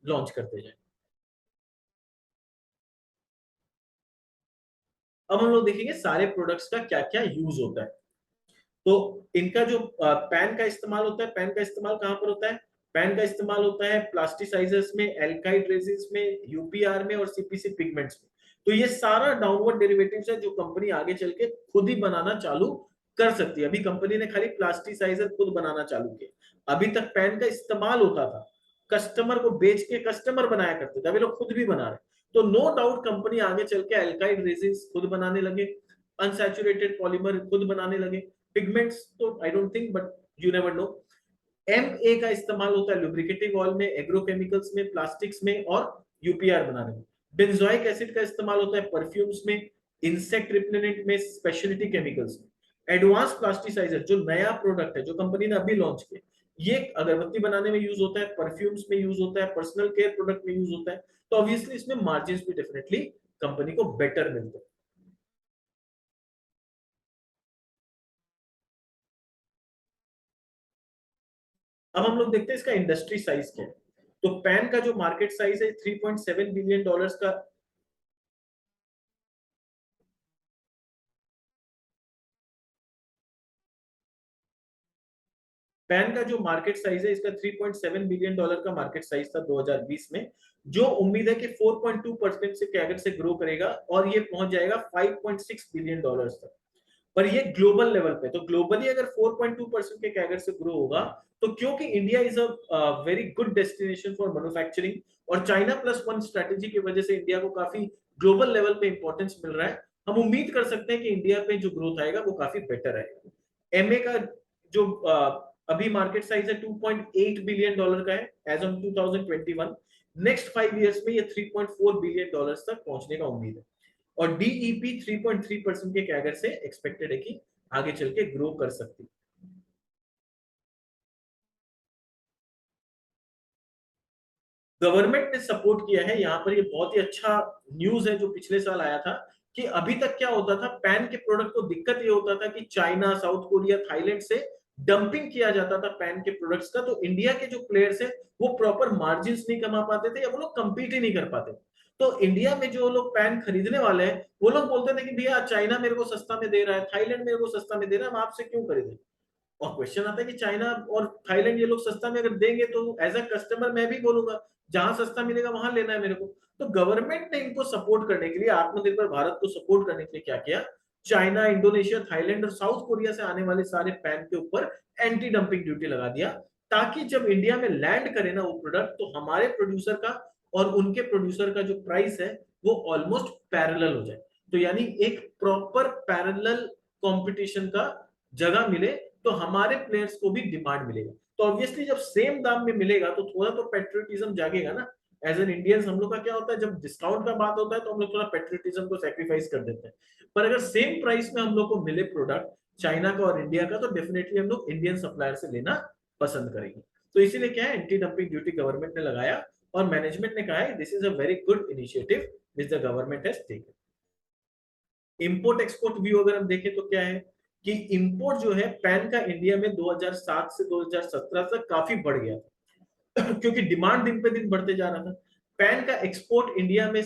लॉन्च करते जाए। अब हम लोग देखेंगे सारे प्रोडक्ट्स का क्या क्या यूज होता है। तो इनका जो पैन का इस्तेमाल होता है, पैन का इस्तेमाल कहां पर होता है, पैन का इस्तेमाल होता है प्लास्टिसाइजर्स में, एल्काइड रेजिन्स में, यूपीआर में और सीपीसी पिगमेंट्स में। तो ये सारा डाउनवर्ड डेरिवेटिव्स है जो कंपनी आगे चल के खुद ही बनाना चालू कर सकती है। अभी कंपनी ने खाली प्लास्टिसाइजर खुद बनाना चालू किया, अभी तक पैन का इस्तेमाल होता था, कस्टमर को बेच के कस्टमर बनाया करते थे, अभी लोग खुद भी बना रहे। तो नो डाउट कंपनी आगे चल के एल्काइड रेजिन्स खुद बनाने लगे, अनसैचुरेटेड पॉलीमर खुद बनाने लगे, पिगमेंट्स तो आई don't think, but you never know. MA का इस्तेमाल होता है लुब्रिकेटिंग ऑयल में, एग्रोकेमिकल्स में, प्लास्टिक्स में और यूपीआर बनाने में। बेंजोइक एसिड का इस्तेमाल होता है परफ्यूम्स में, इंसेक्ट रिपेलेंट में, स्पेशलिटी केमिकल्स में। एडवांस प्लास्टिसाइजर जो नया प्रोडक्ट है जो कंपनी ने अभी लॉन्च किया, ये अगरबत्ती बनाने में यूज होता है, परफ्यूम्स में यूज होता है, पर्सनल केयर प्रोडक्ट में यूज होता है। तो ऑब्वियसली इसमें मार्जिन भी डेफिनेटली कंपनी को बेटर मिलते हैं। अब हम लोग देखते हैं इसका इंडस्ट्री साइज क्या है। तो पैन का जो मार्केट साइज है $3.7 बिलियन का। पैन का जो मार्केट साइज है इसका 3.7 बिलियन डॉलर का मार्केट साइज था 2020 में, जो उम्मीद है कि 4.2% से कैगर से ग्रो करेगा और ये पहुंच जाएगा 5.6 बिलियन डॉलर्स तक। पर ये ग्लोबल लेवल पे, तो ग्लोबली अगर 4.2% के कैगर से ग्रो होगा, तो क्योंकि India is a very good destination for manufacturing और चाइना प्लस वन स्ट्रेटेजी की वजह से इंडिया को काफी ग्लोबल लेवल पे इंपॉर्टेंस मिल रहा है, हम उम्मीद कर सकते हैं कि इंडिया पे जो ग्रोथ आएगा वो काफी बेटर आएगा। एमए का जो अभी मार्केट साइज है 2.8 बिलियन डॉलर का है एज ऑन 2021। नेक्स्ट 5 इयर्स में ये 3.4 बिलियन डॉलर्स तक पहुंचने का उम्मीद है और डीईपी 3.3% के कैगर से एक्सपेक्टेड है कि आगे चल के ग्रो कर सकती है। गवर्नमेंट ने सपोर्ट किया है, यहाँ पर ये बहुत ही अच्छा न्यूज है जो पिछले साल आया था कि अभी तक क्या होता था, पैन के प्रोडक्ट को दिक्कत ये होता था कि चाइना, साउथ कोरिया, थाईलैंड से डंपिंग किया जाता था पैन के प्रोडक्ट्स का, तो इंडिया के जो प्लेयर्स है वो प्रॉपर मार्जिन नहीं कमा पाते थे या वो लोग कंपीट ही नहीं कर पाते। तो इंडिया में जो लोग पैन खरीदने वाले हैं वो लोग बोलते थे कि भैया चाइना मेरे को सस्ता में दे रहा है, थाईलैंड मेरे को सस्ता में दे रहा है, हम आपसे क्यों खरीदें। और क्वेश्चन आता है कि चाइना और थाईलैंड ये लोग सस्ता में अगर देंगे तो एज अ कस्टमर मैं भी बोलूंगा जहां सस्ता मिलेगा वहां लेना है मेरे को। तो गवर्नमेंट ने इनको सपोर्ट करने के लिए, आत्मनिर्भर भारत को सपोर्ट करने के लिए क्या किया, चाइना, इंडोनेशिया, थाईलैंड और साउथ कोरिया से आने वाले सारे पैन के ऊपर एंटी डंपिंग ड्यूटी लगा दिया, ताकि जब इंडिया में लैंड करे ना वो प्रोडक्ट, तो हमारे प्रोड्यूसर का और उनके प्रोड्यूसर का जो प्राइस है वो ऑलमोस्ट पैरेलल हो जाए। तो यानी एक प्रॉपर पैरेलल कंपटीशन का जगह मिले, तो हमारे प्लेयर्स को भी डिमांड मिलेगा। तो ऑब्वियसली जब सेम दाम में मिलेगा तो थोड़ा तो पेट्रियटिज्म जागेगा ना। एज एन इंडियंस हम लोग का क्या होता है, जब डिस्काउंट का बात होता है तो हम लोग थोड़ा पेट्रियटिज्म को सेक्रीफाइस कर देते हैं, पर अगर सेम प्राइस में हम लोग को मिले प्रोडक्ट चाइना का और इंडिया का, तो डेफिनेटली हम लोग इंडियन सप्लायर से लेना पसंद करेंगे। तो इसीलिए क्या है, एंटी डंपिंग ड्यूटी गवर्नमेंट ने लगाया और मैनेजमेंट ने कहा है this is a very good initiative which the government has taken. Import export view अगर हम देखें तो क्या है कि इंपोर्ट जो है पैन का इंडिया में 2007 से 2017 तक काफी बढ़ गया था क्योंकि डिमांड दिन पे दिन बढ़ते जा रहा था। पैन का एक्सपोर्ट इंडिया में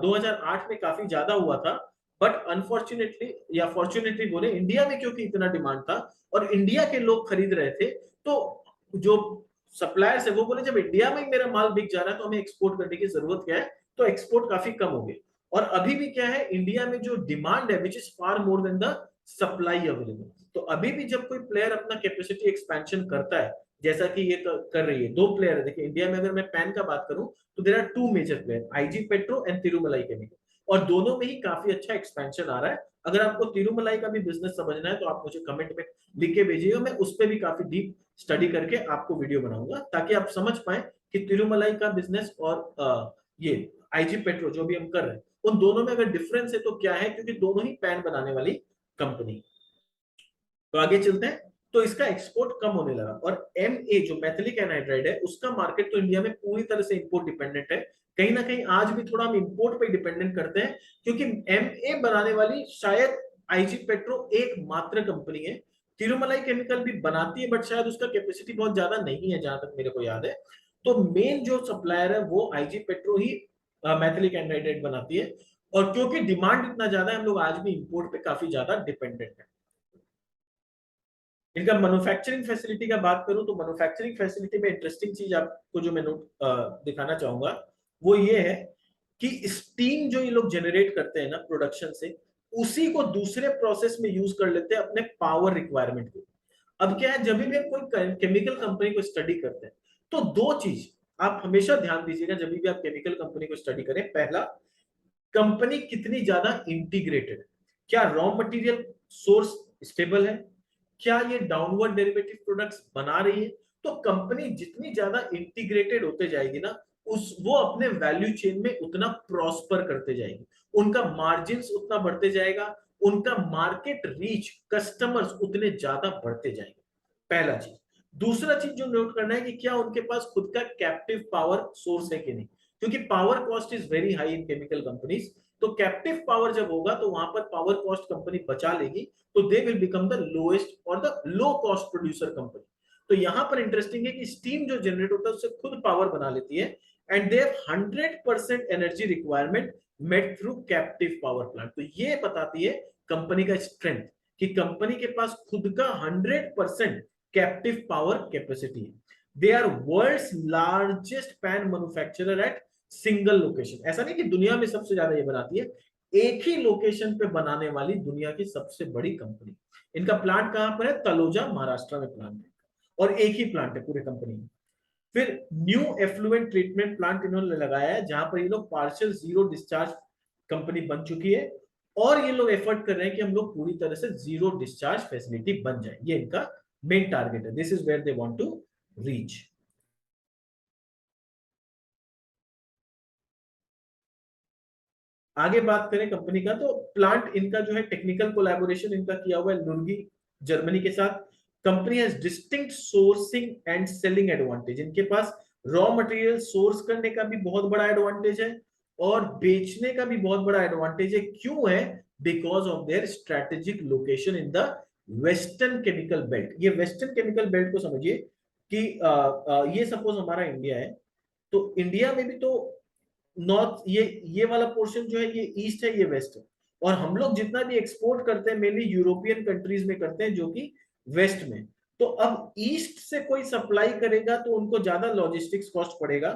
2008 में काफी ज्यादा हुआ था, बट अनफॉर्चुनेटली या फॉर्चुनेटली बोले, इंडिया में क्योंकि इतना डिमांड था और इंडिया के लोग खरीद रहे थे, तो जो सप्लायर्स है वो बोले जब इंडिया में मेरा माल बिक जा रहा है तो हमें एक्सपोर्ट करने की जरूरत क्या है, तो एक्सपोर्ट काफी कम हो गए। और अभी भी क्या है, इंडिया में जो डिमांड है which is far more than the supply available. तो अभी भी जब कोई प्लेयर अपना कैपेसिटी एक्सपेंशन करता है, जैसा कि ये कर रही है, दो प्लेयर है देखिए इंडिया में, अगर मैं पैन का बात करूं तो there are two major player, IG Petro and Tirumalai chemical, और दोनों में ही काफी अच्छा एक्सपेंशन आ रहा है। अगर आपको तिरुमलाई का भी बिजनेस समझना है तो आप मुझे कमेंट में लिख के भेजिएगा, मैं उस पर भी काफी डीप स्टडी करके आपको वीडियो बनाऊंगा ताकि आप समझ पाए कि तिरुमलाई का बिजनेस और ये आईजी पेट्रो जो भी हम कर रहे हैं उन दोनों में अगर डिफरेंस है तो क्या है, क्योंकि दोनों ही पैन बनाने वाली कंपनी। तो आगे चलते हैं। तो इसका एक्सपोर्ट कम होने लगा और एमए जो मैथिलिक एनहाइड्राइड है उसका मार्केट तो इंडिया में पूरी तरह से इंपोर्ट डिपेंडेंट है। कहीं ना कहीं आज भी थोड़ा हम इंपोर्ट पे डिपेंडेंट करते हैं, क्योंकि एमए बनाने वाली शायद आईजी पेट्रो एकमात्र कंपनी है। तिरुमलाई केमिकल भी बनाती है बट शायद उसका कैपेसिटी बहुत ज्यादा नहीं है जहां तक मेरे को याद है। तो मेन जो सप्लायर है वो आईजी पेट्रो ही मैथिलिक एनहाइड्राइड बनाती है, और क्योंकि डिमांड इतना ज्यादा है हम लोग आज भी इंपोर्ट पे काफी ज्यादा डिपेंडेंट है। इनका मैन्युफैक्चरिंग फैसिलिटी का बात करूं तो मैन्युफैक्चरिंग फैसिलिटी में इंटरेस्टिंग चीज आपको जो मैं दिखाना चाहूंगा वो ये है कि स्टीम जो ये लोग जनरेट करते हैं ना प्रोडक्शन से, उसी को दूसरे प्रोसेस में यूज कर लेते हैं अपने पावर रिक्वायरमेंट के। अब क्या है, जब भी हम कोई केमिकल कंपनी को स्टडी करते हैं तो दो चीज आप हमेशा ध्यान दीजिएगा जब भी आप केमिकल कंपनी को स्टडी करें। पहला, कंपनी कितनी ज्यादा इंटीग्रेटेड है, क्या रॉ मटेरियल सोर्स स्टेबल है, क्या ये डाउनवर्ड डेरिवेटिव प्रोडक्ट्स बना रही है। तो कंपनी जितनी ज्यादा इंटीग्रेटेड होते जाएगी ना, उस वो अपने वैल्यू चेन में उतना प्रॉस्पर करते जाएगी, उनका मार्जिन उतना बढ़ते जाएगा, उनका मार्केट रीच कस्टमर्स उतने ज्यादा बढ़ते जाएंगे। पहला चीज। दूसरा चीज जो नोट करना है कि क्या उनके पास खुद का कैप्टिव पावर सोर्स है कि नहीं, क्योंकि power cost is very high in chemical companies. तो कैप्टिव पावर जब होगा तो वहां पर पावर कॉस्ट कंपनी बचा लेगी, तो they will become the lowest और the low cost producer company. तो यहां पर इंटरेस्टिंग है कि स्टीम जो जनरेट होता है उससे खुद पावर बना लेती है, and they have 100% energy requirement met through captive power plant. तो ये बताती है कंपनी का स्ट्रेंथ कि कंपनी के पास खुद का 100% कैप्टिव पावर कैपेसिटी है। They are world's largest PAN manufacturer at single location. ऐसा नहीं कि दुनिया में सबसे ज्यादा ये बनाती है, एक ही लोकेशन पे बनाने वाली दुनिया की सबसे बड़ी कंपनी। इनका प्लांट कहां पर है? तलोजा महाराष्ट्र में प्लांट है, और एक ही प्लांट है पूरे कंपनी में। फिर न्यू एफ्लुएंट ट्रीटमेंट प्लांट इन्होंने लगाया है, जहां पर ये लोग पार्शियल जीरो डिस्चार्ज कंपनी बन चुकी है, और ये लोग एफर्ट कर रहे हैं कि हम लोग पूरी तरह से जीरो डिस्चार्ज फैसिलिटी बन जाए। ये इनका मेन टारगेट है। This is where they want to reach. आगे बात करें कंपनी का, तो प्लांट इनका जो है टेक्निकल कोलैबोरेशन इनका किया हुआ है लुर्गी जर्मनी के साथ। Company has distinct sourcing and selling advantage. इनके पास रॉ मटेरियल सोर्स करने का भी बहुत बड़ा एडवांटेज है, और बेचने का भी बहुत बड़ा एडवांटेज है। क्यों है? Because of their strategic location in the western chemical belt. ये वेस्टर्न केमिकल बेल्ट को समझिए कि ये सपोज हमारा इंडिया है, तो इंडिया में भी तो नॉर्थ, ये वाला पोर्शन जो है ये ईस्ट है, ये वेस्ट है, और हम लोग जितना भी एक्सपोर्ट करते हैं मेनली यूरोपियन कंट्रीज में करते हैं, जो कि वेस्ट में। तो अब ईस्ट से कोई सप्लाई करेगा तो उनको ज्यादा लॉजिस्टिक्स कॉस्ट पड़ेगा,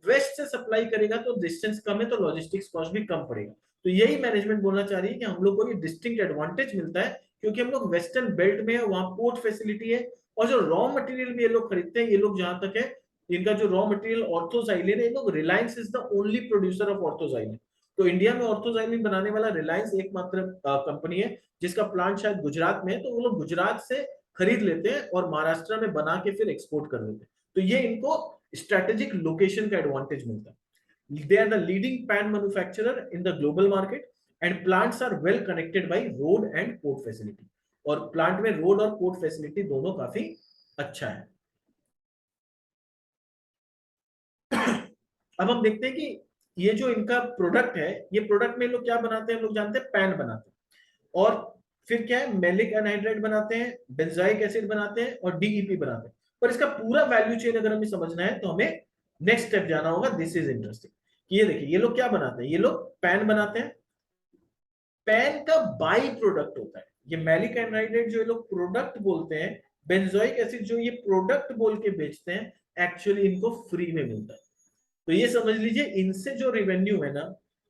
वेस्ट से सप्लाई करेगा तो डिस्टेंस कम है तो लॉजिस्टिक्स कॉस्ट भी कम पड़ेगा। तो यही मैनेजमेंट बोलना चाह रही है कि हम लोग को ये डिस्टिंक्ट एडवांटेज मिलता है, क्योंकि हम लोग वेस्टर्न बेल्ट में है, वहां पोर्ट फैसिलिटी है, और जो रॉ मटेरियल भी ये लोग खरीदते हैं, ये लोग जहां तक है इनका जो रॉ मटेरियल ऑर्थोजाइलिन है, ये लोग Reliance is the only producer of ऑर्थोजाइलिन। तो इंडिया में ऑर्थोजाइलिन बनाने वाला रिलायंस एकमात्र कंपनी है, जिसका प्लांट शायद गुजरात में है। तो वो लोग गुजरात से खरीद लेते हैं और महाराष्ट्र में बना के फिर एक्सपोर्ट कर देते हैं। तो ये इनको स्ट्रेटेजिक लोकेशन का एडवांटेज मिलता है। They are the leading PAN manufacturer in the global market, and plants are well connected by road and port facility. और प्लांट में रोड और पोर्ट फैसिलिटी दोनों काफी अच्छा है। अब हम देखते हैं कि ये जो इनका प्रोडक्ट है, ये प्रोडक्ट में लोग क्या बनाते हैं? लोग जानते हैं पैन बनाते हैं, और फिर क्या है, मैलिक एनहाइड्राइड बनाते हैं, बेंजाइक एसिड बनाते हैं, और डीईपी बनाते हैं। पर इसका पूरा वैल्यू चेन अगर हमें समझना है तो हमें नेक्स्ट स्टेप जाना होगा। दिस इज इंटरेस्टिंग कि ये देखिए, ये लोग क्या बनाते हैं? ये लोग पैन बनाते हैं। पैन का बाई प्रोडक्ट होता है ये मैलिक एनहाइड्राइड, जो ये लोग प्रोडक्ट बोलते हैं, बेंजोइक एसिड जो ये प्रोडक्ट बोल के बेचते हैं, एक्चुअली इनको फ्री में मिलता है। तो ये समझ लीजिए, इनसे जो रेवेन्यू है ना,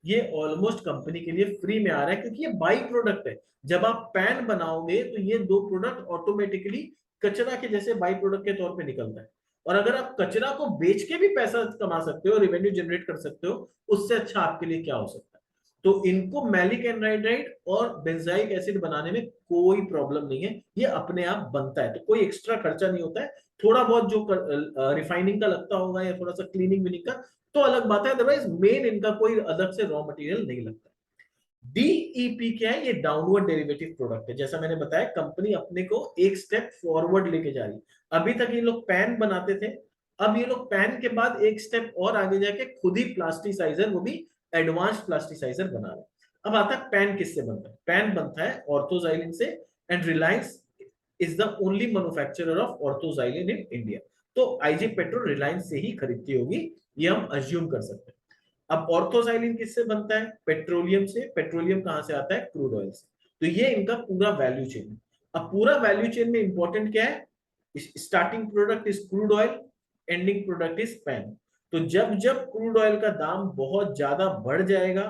ये ऑलमोस्ट कंपनी के लिए फ्री में आ रहा है, क्योंकि ये बाई प्रोडक्ट है। जब आप पैन बनाओगे तो ये दो प्रोडक्ट ऑटोमेटिकली कचरा के जैसे बाई प्रोडक्ट के तौर पे निकलता है। और अगर आप कचरा को बेच के भी पैसा कमा सकते हो, रेवेन्यू जनरेट कर सकते हो, उससे अच्छा आपके लिए क्या हो सकता है? तो इनको मैलिक एनहाइड्राइड और बेंजाइक एसिड बनाने में कोई प्रॉब्लम नहीं है, ये अपने आप बनता है, तो कोई एक्स्ट्रा खर्चा नहीं होता है। थोड़ा बहुत जो रिफाइनिंग का लगता होगा या थोड़ा सा क्लीनिंग विनिंग का, तो अलग बात है, अदरवाइज मेन इनका कोई अलग से रॉ मटेरियल नहीं लगता। डीईपी क्या है? ये डाउनवर्ड डेरिवेटिव प्रोडक्ट है। जैसा मैंने बताया, कंपनी अपने को एक स्टेप फॉरवर्ड लेके जा रही है। अभी तक ये लोग पैन बनाते थे, अब ये लोग पैन के बाद एक स्टेप और आगे जाके खुद ही प्लास्टिसाइजर, वो भी एडवांस प्लास्टिसाइजर बना रहे हैं। अब आता है पैन किससे बनता है? पैन बनता है ऑर्थोजाइलिन से, and Reliance is the only manufacturer of ऑर्थोजाइलिन in India. तो आईजी पेट्रो रिलायंस से ही खरीदती होगी, ये हम अज्यूम कर सकते हैं। अब ऑर्थोजाइलिन किससे बनता है? पेट्रोलियम से। पेट्रोलियम कहां से आता है? क्रूड ऑयल से। तो ये इनका पूरा वैल्यू चेन है। अब पूरा वैल्यू चेन में इंपॉर्टेंट क्या है? Starting product is crude oil, ending product is pan. तो जब जब क्रूड ऑयल का दाम बहुत ज्यादा बढ़ जाएगा,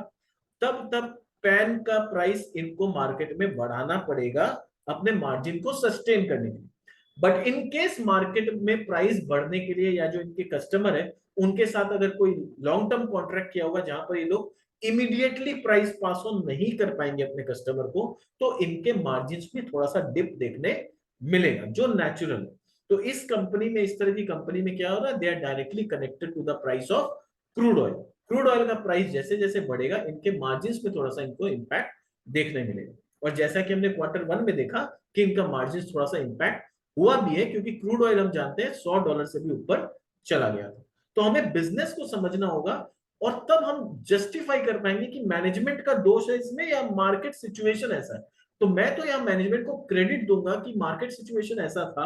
तब तब पैन का प्राइस इनको मार्केट में बढ़ाना पड़ेगा अपने मार्जिन को सस्टेन करने के लिए। बट इन केस मार्केट में प्राइस बढ़ने के लिए, या जो इनके कस्टमर है उनके साथ अगर कोई लॉन्ग टर्म कॉन्ट्रैक्ट किया होगा जहां पर ये लोग इमीडिएटली प्राइस पास ऑन नहीं कर पाएंगे अपने कस्टमर को, तो इनके मार्जिन में थोड़ा सा डिप देखने मिलेगा, जो नेचुरल है। तो इस कंपनी में, इस तरह की कंपनी में क्या हो रहा है? They are directly connected to the price of crude oil. Crude oil का प्राइस जैसे जैसे बढ़ेगा, इनके मार्जिन में थोड़ा सा इनको इम्पैक्ट देखने मिलेगा। और जैसा कि हमने Q1 में देखा कि इनका मार्जिन थोड़ा सा इम्पैक्ट हुआ भी है, क्योंकि क्रूड ऑयल हम जानते हैं $100 से भी ऊपर चला गया था। तो हमें बिजनेस को समझना होगा, और तब हम जस्टिफाई कर पाएंगे कि मैनेजमेंट का दोष है इसमें या मार्केट सिचुएशन ऐसा है। तो मैं तो यहां मैनेजमेंट को क्रेडिट दूंगा कि मार्केट सिचुएशन ऐसा था,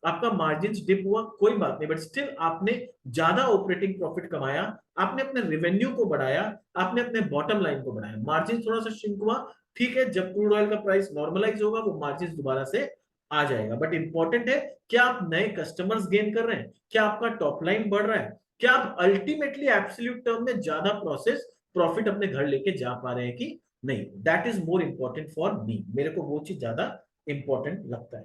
आपका मार्जिन डिप हुआ, कोई बात नहीं, बट स्टिल आपने ज्यादा ऑपरेटिंग प्रॉफिट कमाया, आपने अपने रेवेन्यू को बढ़ाया, आपने अपने बॉटम लाइन को बढ़ाया। मार्जिन थोड़ा सा श्रिंक हुआ, ठीक है, जब क्रूड ऑयल का प्राइस नॉर्मलाइज होगा वो मार्जिन दोबारा से आ जाएगा। बट इंपॉर्टेंट है, क्या आप नए कस्टमर्स गेन कर रहे हैं, क्या आपका टॉप लाइन बढ़ रहा है, क्या आप अल्टीमेटली एब्सोल्यूट टर्म में ज्यादा प्रॉफिट अपने घर लेके जा पा रहे हैं कि नहीं। That is more important for me, मेरे को वो चीज ज्यादा इंपॉर्टेंट लगता है।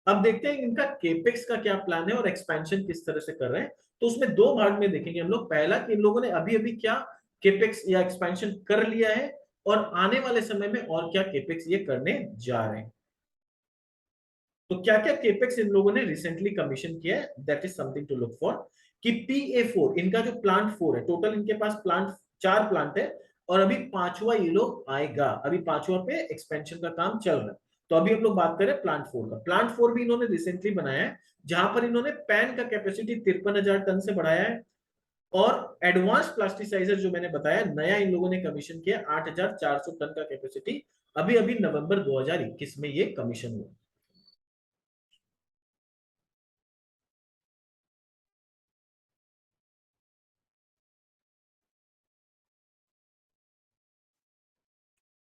अब देखते हैं इनका केपेक्स का क्या प्लान है और एक्सपेंशन किस तरह से कर रहे हैं। तो उसमें दो भाग में देखेंगे हम लोग। पहला कि इन लोगों ने अभी अभी क्या केपेक्स या एक्सपेंशन कर लिया है, और आने वाले समय में और क्या केपेक्स ये करने जा रहे हैं। तो क्या क्या केपेक्स इन लोगों ने रिसेंटली कमीशन किया है, that is something to look for. कि PA4 इनका जो प्लांट 4 है, टोटल इनके पास प्लांट 4 प्लांट है, और अभी पांचवा ये लोग आएगा। अभी पांचवा पे एक्सपेंशन का काम चल रहा है। तो अभी हम लोग बात करें प्लांट 4 का। प्लांट 4 भी इन्होंने रिसेंटली बनाया है, जहां पर इन्होंने पैन का कैपेसिटी 53,000 टन से बढ़ाया है। और एडवांस प्लास्टिसाइजर जो मैंने बताया नया इन लोगों ने कमीशन किया 8,400 टन का कैपेसिटी, अभी अभी नवंबर 2021 में ये कमीशन हुआ।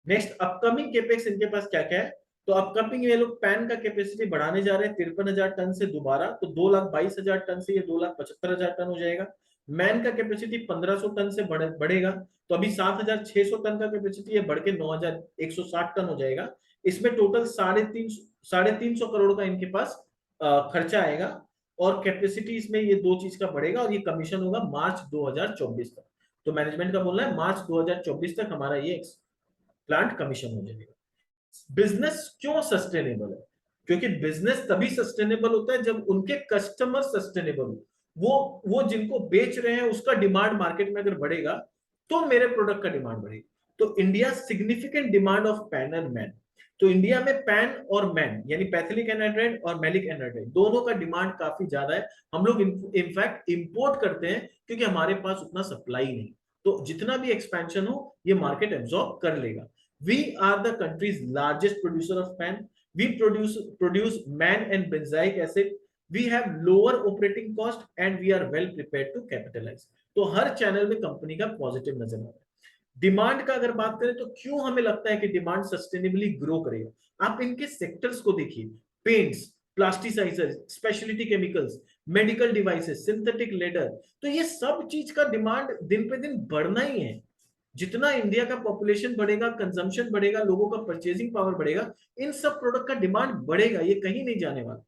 नेक्स्ट अपकमिंग केपेक्स इनके पास क्या क्या है। तो अपकमिंग ये लोग पैन का कैपेसिटी बढ़ाने जा रहे हैं 53,000 टन से दोबारा, तो 2,22,000 टन से ये 2,75,000 टन हो जाएगा। मैन का कैपेसिटी 1,500 टन से बढ़ेगा, तो अभी 7,600 टन का कैपेसिटी है, बढ़ के 9,160 टन हो जाएगा। इसमें टोटल 350 करोड़ का इनके पास खर्चा आएगा। और कैपेसिटी इसमें ये दो चीज का बढ़ेगा, और ये कमीशन होगा मार्च 2024 तक। तो मैनेजमेंट का बोलना है मार्च 2024 तक हमारा ये प्लांट कमीशन हो जाएगा। बिजनेस क्यों सस्टेनेबल है? क्योंकि बिजनेस तभी सस्टेनेबल होता है जब उनके कस्टमर सस्टेनेबल हो। वो जिनको बेच रहे हैं उसका डिमांड मार्केट में अगर बढ़ेगा, तो मेरे प्रोडक्ट का डिमांड बढ़ेगा। तो India significant demand of pan and man. तो इंडिया में पैन और मैन यानी पैथिलिक एनहाइड्राइड और मैलिक एनहाइड्राइड दोनों का डिमांड काफी ज्यादा है। हम लोग इनफैक्ट इंपोर्ट करते हैं, क्योंकि हमारे पास उतना सप्लाई नहीं। तो जितना भी एक्सपेंशन हो ये मार्केट एब्जॉर्ब कर लेगा। We are the country's largest producer of PAN. We produce MAN and benzoic acid. We have lower operating cost and we are well prepared to capitalize. तो हर चैनल में कंपनी का positive नजर आ रहा है। Demand का अगर बात करें तो क्यों हमें लगता है कि डिमांड सस्टेनेबली ग्रो करेगा, आप इनके सेक्टर्स को देखिए। Paints, plasticizer, specialty chemicals, medical devices, synthetic leather, तो ये सब चीज का डिमांड दिन पे दिन बढ़ना ही है। जितना इंडिया का पॉपुलेशन बढ़ेगा, कंजम्पशन बढ़ेगा, लोगों का परचेजिंग पावर बढ़ेगा, इन सब प्रोडक्ट का डिमांड बढ़ेगा, ये कहीं नहीं जाने वाला।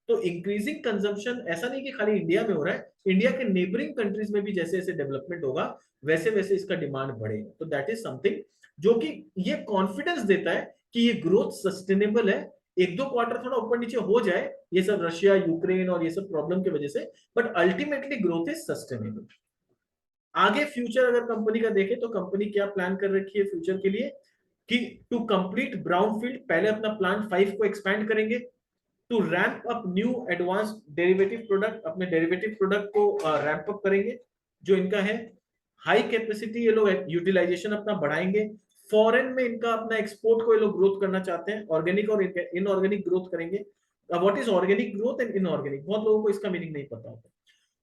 तो इंक्रीजिंग कंजम्पशन ऐसा नहीं कि खाली इंडिया में हो रहा है, इंडिया के नेबरिंग कंट्रीज में भी जैसे जैसे डेवलपमेंट होगा वैसे वैसे इसका डिमांड बढ़ेगा। तो दैट इज समथिंग जो कि ये कॉन्फिडेंस देता है कि ये ग्रोथ सस्टेनेबल है। एक दो क्वार्टर थोड़ा ऊपर नीचे हो जाए, ये सब रशिया यूक्रेन और ये सब प्रॉब्लम की वजह से, but ultimately growth is sustainable. आगे फ्यूचर अगर कंपनी का देखें तो कंपनी क्या प्लान कर रखी है फ्यूचर के लिए, कि टू कंप्लीट ब्राउनफील्ड, पहले अपना प्लांट 5 को एक्सपैंड करेंगे। To ramp up new advance derivative product, अपने डेरिवेटिव प्रोडक्ट को रैंप अप करेंगे जो इनका है। हाई कैपेसिटी ये लोग यूटिलाइजेशन अपना बढ़ाएंगे। फॉरेन में इनका अपना एक्सपोर्ट को ये लोग ग्रोथ करना चाहते हैं, ऑर्गेनिक और इनऑर्गेनिक ग्रोथ करेंगे। What is organic growth and inorganic, बहुत लोगों को इसका मीनिंग नहीं पता होता।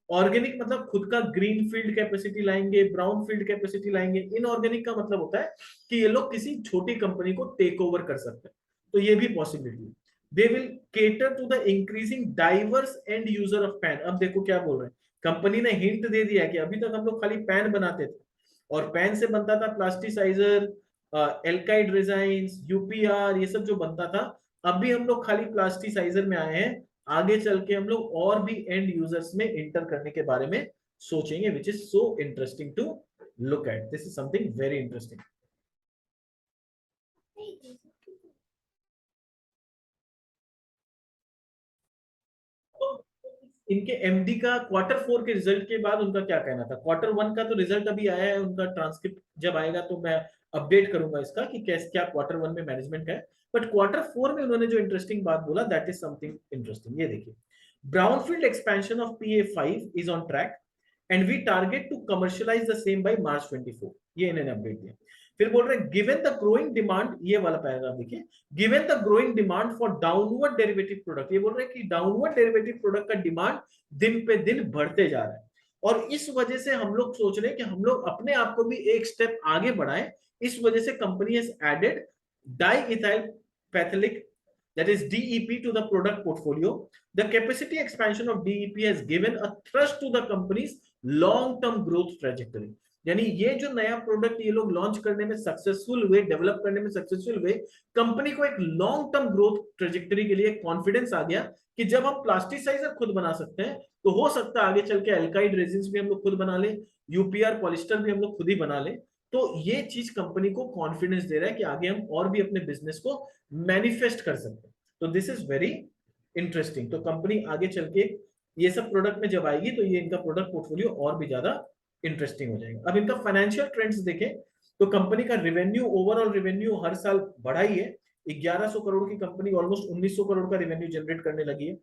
ऑर्गेनिक मतलब खुद का ग्रीन फील्ड कैपेसिटी लाएंगे, ब्राउन फील्ड कैपेसिटी लाएंगे। इनऑर्गेनिक का मतलब होता है कि ये लोग किसी छोटी कंपनी को टेक ओवर कर सकते हैं, तो ये भी पॉसिबिलिटी है। They will cater to the increasing diverse end user of PAN. अब देखो क्या बोल रहे हैं, कंपनी ने हिंट दे दिया कि अभी तक हम लोग खाली पैन बनाते थे, और पैन से बनता था प्लास्टिसाइजर, एल्काइड रेजाइंस, यूपीआर, ये सब जो बनता था। अभी हम लोग खाली प्लास्टिसाइजर में आए हैं, आगे चल के हम लोग और भी एंड यूजर्स में इंटर करने के बारे में सोचेंगे, which is so interesting to look at. This is something very interesting. इनके एमडी का क्वार्टर 4 के रिजल्ट के बाद उनका क्या कहना था। क्वार्टर 1 का तो रिजल्ट अभी आया है, उनका ट्रांसक्रिप्ट जब आएगा तो मैं अपडेट करूंगा इसका कि कैसे क्या क्वार्टर 1 में मैनेजमेंट का है। बट क्वार्टर 4 में उन्होंने जो इंटरेस्टिंग बात बोला, दैट इज समथिंग इंटरेस्टिंग। ये देखिए, brownfield expansion of PA5 is on track and we target to commercialize the same by March 24। ये इन्होंने अपडेट दिया। फिर बोल रहे हैं गिवन द ग्रोइंग डिमांड, ये वाला पैराग्राफ देखिए, given the growing demand for downward derivative product. ये बोल रहे हैं कि डाउनवर्ड डेरिवेटिव प्रोडक्ट का डिमांड दिन पे दिन बढ़ते जा रहा है, और इस वजह से हम लोग सोच रहे हैं कि हम लोग अपने आप को भी एक स्टेप आगे बढ़ाएं इस वजह से company has added diethyl phthalic, that is DEP, to the product portfolio. The capacity expansion of DEP has given a thrust to the company's long term growth trajectory. यानी ये जो नया प्रोडक्ट ये लोग लॉन्च करने में सक्सेसफुल हुए, develop करने में सक्सेसफुल हुए, कंपनी को एक लॉन्ग टर्म ग्रोथ ट्रेजेक्टरी के लिए कॉन्फिडेंस आ गया कि जब हम प्लास्टिसाइजर खुद बना सकते हैं तो हो सकता है आगे चल के एल्काइड रेजिन्स भी हम लोग खुद बना ले, यूपीआर पॉलिस्टर भी हम लोग खुद ही बना ले। तो ये चीज कंपनी को कॉन्फिडेंस दे रहा है कि आगे हम और भी अपने बिजनेस को मैनिफेस्ट कर सकते हैं। तो दिस इज वेरी इंटरेस्टिंग। तो कंपनी आगे चल के ये सब प्रोडक्ट में जब आएगी तो ये इनका प्रोडक्ट पोर्टफोलियो और भी ज्यादा इंटरेस्टिंग हो जाएगा। अब इनका फाइनेंशियल ट्रेंड्स देखें तो कंपनी का रेवेन्यू, ओवरऑल रेवेन्यू हर साल बढ़ा ही है। 1100 करोड़ की कंपनी ऑलमोस्ट 1900 करोड़ का रेवेन्यू जनरेट करने लगी है।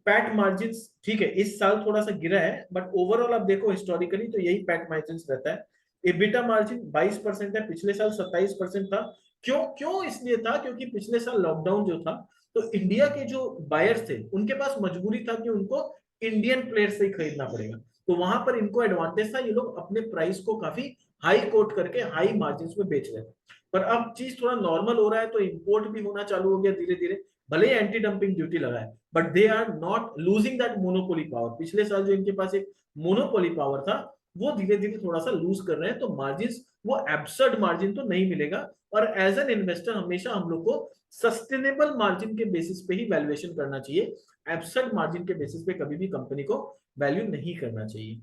पैट मार्जिन ठीक है, इस साल थोड़ा सा गिरा है, बट ओवरऑल आप देखो हिस्टोरिकली तो यही पैट मार्जिन रहता है। एबिटा मार्जिन 22% है, पिछले साल 27% था। क्यों क्यों इसलिए था क्योंकि पिछले साल लॉकडाउन जो था तो इंडिया के जो बायर्स थे उनके पास मजबूरी था कि उनको इंडियन प्लेयर से ही खरीदना पड़ेगा, तो वहां पर इनको एडवांटेज था, ये लोग अपने प्राइस को काफी हाई कोट करके हाई मार्जिन में बेच रहे थे। पर अब चीज थोड़ा नॉर्मल हो रहा है तो इंपोर्ट भी होना चालू हो गया धीरे धीरे, भले ही एंटी डंपिंग ड्यूटी लगा है, but they are not losing that monopoly power. पिछले साल जो इनके पास एक मोनोपोली पावर था वो धीरे धीरे थोड़ा सा लूज कर रहे हैं, तो मार्जिन वो एब्सर्ड मार्जिन तो नहीं मिलेगा। और एज एन इन्वेस्टर हमेशा हम लोग को सस्टेनेबल मार्जिन के बेसिस पे ही वैल्यूएशन करना चाहिए, एब्सर्ड मार्जिन के बेसिस पे कभी भी कंपनी को वैल्यू नहीं करना चाहिए।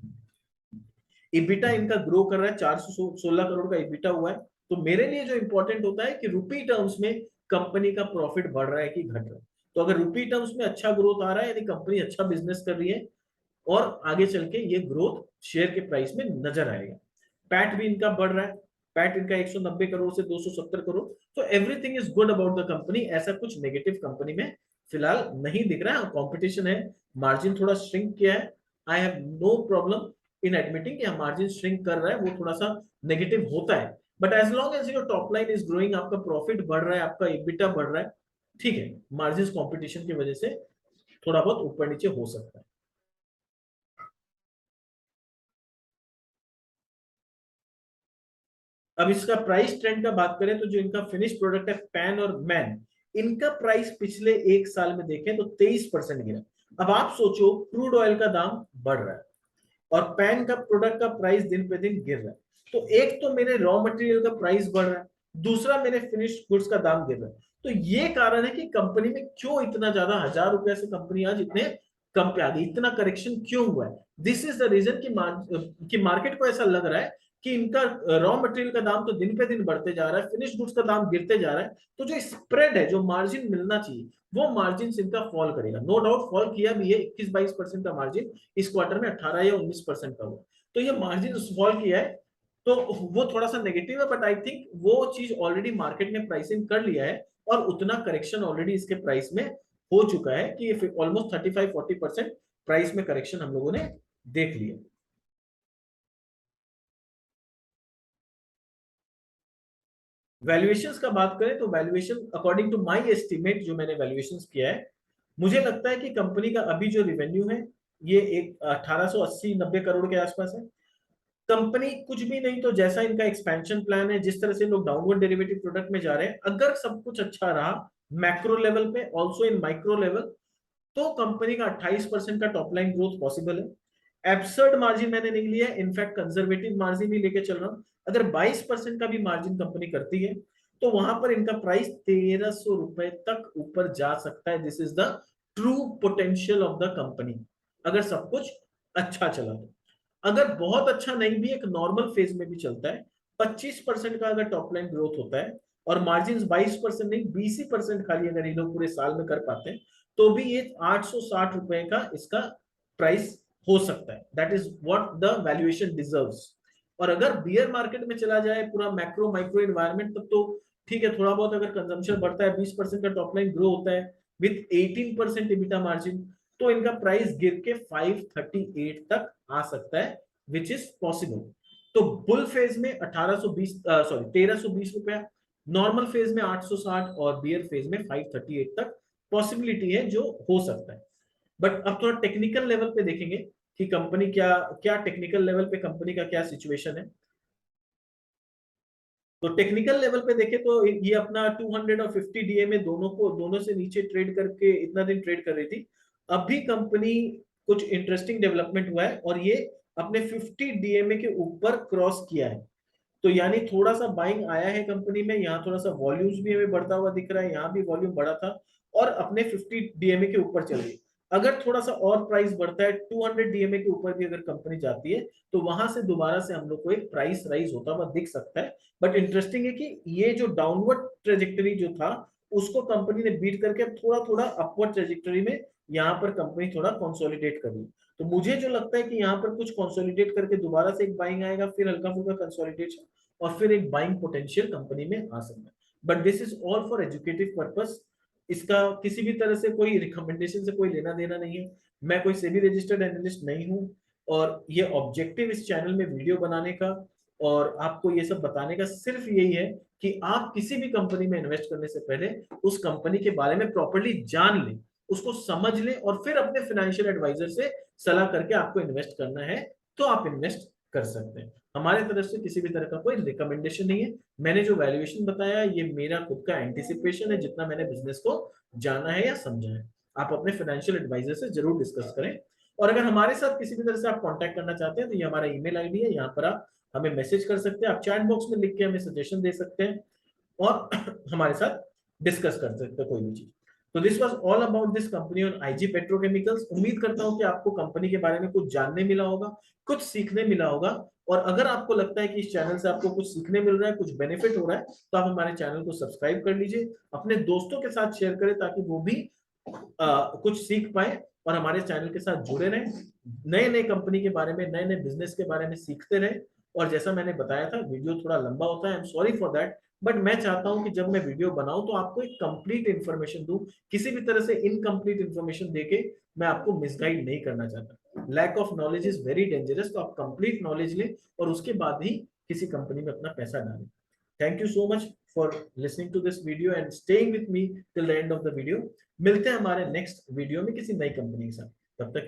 इबिटा इनका ग्रो कर रहा है, 416 करोड़ का इबिटा हुआ है। तो मेरे लिए जो इंपॉर्टेंट होता है कि रुपी टर्म्स में कंपनी का प्रॉफिट बढ़ रहा है कि घट रहा है। तो अगर रुपी टर्म्स में अच्छा ग्रोथ आ रहा है यानी कंपनी अच्छा बिजनेस कर रही है, और आगे चल के ये ग्रोथ शेयर के प्राइस में नजर आएगा। पैट भी इनका बढ़ रहा है, पैट इनका 190 करोड़ से 270 करोड़। तो everything is good about the company, ऐसा कुछ नेगेटिव कंपनी में फिलहाल नहीं दिख रहा है। कंपटीशन है, मार्जिन थोड़ा श्रिंक किया है, I have no problem in admitting कि मार्जिन श्रिंक कर रहा है, वो थोड़ा सा नेगेटिव होता है, but as long as your top line is growing, आपका प्रॉफिट बढ़ रहा है, आपका इबिटा बढ़ रहा है, ठीक है, मार्जिन कंपटीशन की वजह से थोड़ा बहुत ऊपर नीचे हो सकता है। अब इसका प्राइस ट्रेंड का बात करें तो जो इनका फिनिश प्रोडक्ट है पैन और मैन, इनका प्राइस पिछले एक साल में देखें तो 23% गिरा। अब आप सोचो क्रूड ऑयल का दाम बढ़ रहा है और पैन का प्रोडक्ट का प्राइस दिन पे दिन गिर रहा है, तो एक तो मेरे रॉ मटेरियल का प्राइस बढ़ रहा है, दूसरा मेरे फिनिश गुड्स का दाम गिर रहा है। तो ये कारण है कि कंपनी में क्यों इतना ज्यादा, 1000 रुपए से कंपनी आज इतने कम पे आ गई, इतना करेक्शन क्यों हुआ है। दिस इज द रीजन कि मार्केट को ऐसा लग रहा है कि इनका रॉ मटेरियल का दाम तो दिन पे दिन बढ़ते जा रहा है, फिनिश गुड्स का दाम गिरते जा रहा है, तो जो स्प्रेड है, जो मार्जिन मिलना चाहिए वो मार्जिन इनका फॉल करेगा। नो डाउट फॉल किया भी है, 21-22% का मार्जिन इस क्वार्टर में 18 या 19% का हुआ, तो ये मार्जिन फॉल किया है, तो वो थोड़ा सा नेगेटिव है, बट आई थिंक वो चीज ऑलरेडी मार्केट ने प्राइसिंग कर लिया है और उतना करेक्शन ऑलरेडी इसके प्राइस में हो चुका है कि ऑलमोस्ट 35-40% प्राइस में करेक्शन हम लोगों ने देख लिया। वैल्यूएशंस का बात करें तो valuation according to my estimate, जो मैंने वैल्यूएशंस किया है, मुझे लगता है कि कंपनी का अभी जो रिवेन्यू है ये एक 1880-90 करोड़ के आसपास है। कंपनी कुछ भी नहीं तो जैसा इनका एक्सपेंशन प्लान है, जिस तरह से लोग डाउनवर्ड डेरिवेटिव प्रोडक्ट में जा रहे हैं, अगर सब कुछ अच्छा रहा मैक्रो लेवल पे ऑल्सो इन माइक्रो लेवल, तो कंपनी का 28% का टॉप लाइन ग्रोथ पॉसिबल है। एब्सर्ड मार्जिन मैंने नहीं लिया है, इनफैक्ट कंजर्वेटिव मार्जिन ही लेके चल रहा हूं। अगर 22% का भी मार्जिन कंपनी करती है तो वहां पर इनका प्राइस 1300 रुपए तक ऊपर जा सकता है। This is the true potential of the company, अगर सब कुछ अच्छा चला तो। अगर बहुत अच्छा नहीं भी, एक नॉर्मल फेज में भी चलता है, 25% का अगर टॉप लाइन ग्रोथ होता है और मार्जिन 22% नहीं 20% खाली अगर ये लोग पूरे साल में कर पाते हैं, तो भी ये 860 रुपए का इसका प्राइस हो सकता है। That is what the valuation deserves. और अगर बियर मार्केट में चला जाए पूरा मैक्रो माइक्रो इन्वायरमेंट, तब तो ठीक है, थोड़ा बहुत अगर कंजम्पशन बढ़ता है, 20% का टॉप लाइन ग्रो होता है विथ 18% इबिटा मार्जिन, तो इनका प्राइस गिर के 538 तक आ सकता है, विच इज पॉसिबल। तो बुल फेज में 1320 रुपया, नॉर्मल फेज में 860 और बियर फेज में 538 तक पॉसिबिलिटी है जो हो सकता है। बट अब थोड़ा टेक्निकल लेवल पे देखेंगे कि कंपनी क्या क्या टेक्निकल लेवल पे कंपनी का क्या सिचुएशन है। तो टेक्निकल लेवल पे देखे तो ये अपना 200 और 50 डीएमए दोनों से नीचे ट्रेड करके इतना दिन ट्रेड कर रही थी। अभी कंपनी कुछ इंटरेस्टिंग डेवलपमेंट हुआ है और ये अपने 50 डीएमए के ऊपर क्रॉस किया है। तो यानी थोड़ा सा बाइंग आया है कंपनी में, यहाँ थोड़ा सा वॉल्यूम्स भी हमें बढ़ता हुआ दिख रहा है, यहाँ भी वॉल्यूम बढ़ा था और अपने 50 डीएमए के ऊपर चल गई। अगर थोड़ा सा और प्राइस बढ़ता है 200 डीएमए के ऊपर भी अगर कंपनी जाती है तो वहां से दोबारा से हम लोग को एक प्राइस राइज होता हुआ दिख सकता है। बट इंटरेस्टिंग है कि ये जो डाउनवर्ड ट्रेजेक्टरी जो था उसको कंपनी ने बीट करके थोड़ा थोड़ा अपवर्ड ट्रेजेक्टरी में यहाँ पर कंपनी थोड़ा कंसोलिडेट कर रही है। तो मुझे जो लगता है कि यहाँ पर कुछ कंसोलिडेट करके दोबारा से एक बाइंग आएगा, फिर हल्का फुल्का कंसोलिडेशन और फिर एक बाइंग पोटेंशियल कंपनी में आ सकता है। But this is all for educative purpose. इसका किसी भी तरह से कोई रिकमेंडेशन से कोई लेना देना नहीं है। मैं कोई सेबी रजिस्टर्ड एनालिस्ट नहीं हूँ और ये ऑब्जेक्टिव इस चैनल में वीडियो बनाने का और आपको ये सब बताने का सिर्फ यही है कि आप किसी भी कंपनी में इन्वेस्ट करने से पहले उस कंपनी के बारे में प्रॉपर्ली जान लें, उसको समझ लें और फिर अपने फाइनेंशियल एडवाइजर से सलाह करके आपको इन्वेस्ट करना है तो आप इन्वेस्ट कर सकते हैं। हमारे तरफ से किसी भी तरह का कोई रिकमेंडेशन नहीं है। मैंने जो वैल्यूएशन बताया ये मेरा खुद का एंटिसिपेशन है, जितना मैंने बिजनेस को जाना है या समझा है। आप अपने फाइनेंशियल एडवाइजर से जरूर डिस्कस करें। और अगर हमारे साथ किसी भी तरह से आप कांटेक्ट करना चाहते हैं तो ये हमारा ईमेल आईडी है, यहाँ पर आप हमें मैसेज कर सकते हैं, आप चैट बॉक्स में लिख के हमें सजेशन दे सकते हैं और हमारे साथ डिस्कस कर सकते हैं कोई भी चीज। तो this was all about this company on IG petrochemicals. उम्मीद करता हूं कि आपको कंपनी के बारे में कुछ जानने मिला होगा, कुछ सीखने मिला होगा। और अगर आपको लगता है कि इस चैनल से आपको कुछ सीखने मिल रहा है, कुछ बेनिफिट हो रहा है, तो आप हमारे चैनल को सब्सक्राइब कर लीजिए, अपने दोस्तों के साथ शेयर करें ताकि वो भी कुछ सीख पाए और हमारे चैनल के साथ जुड़े रहें, नए नए कंपनी के बारे में, नए नए बिजनेस के बारे में सीखते रहें। और जैसा मैंने बताया था वीडियो थोड़ा लंबा होता है, I am sorry for that, but मैं चाहता हूं कि जब मैं वीडियो बनाऊं तो आपको एक कंप्लीट इन्फॉर्मेशन दूं। किसी भी तरह से इनकम्प्लीट इन्फॉर्मेशन देके मैं आपको मिसगाइड नहीं करना चाहता। Lack of knowledge is very dangerous, तो आप कंप्लीट नॉलेज लें और उसके बाद ही किसी कंपनी में अपना पैसा डालें। Thank you so much for listening to this video and staying with me till the end of the video. मिलते हैं हमारे नेक्स्ट वीडियो में किसी नई कंपनी के साथ। तब तक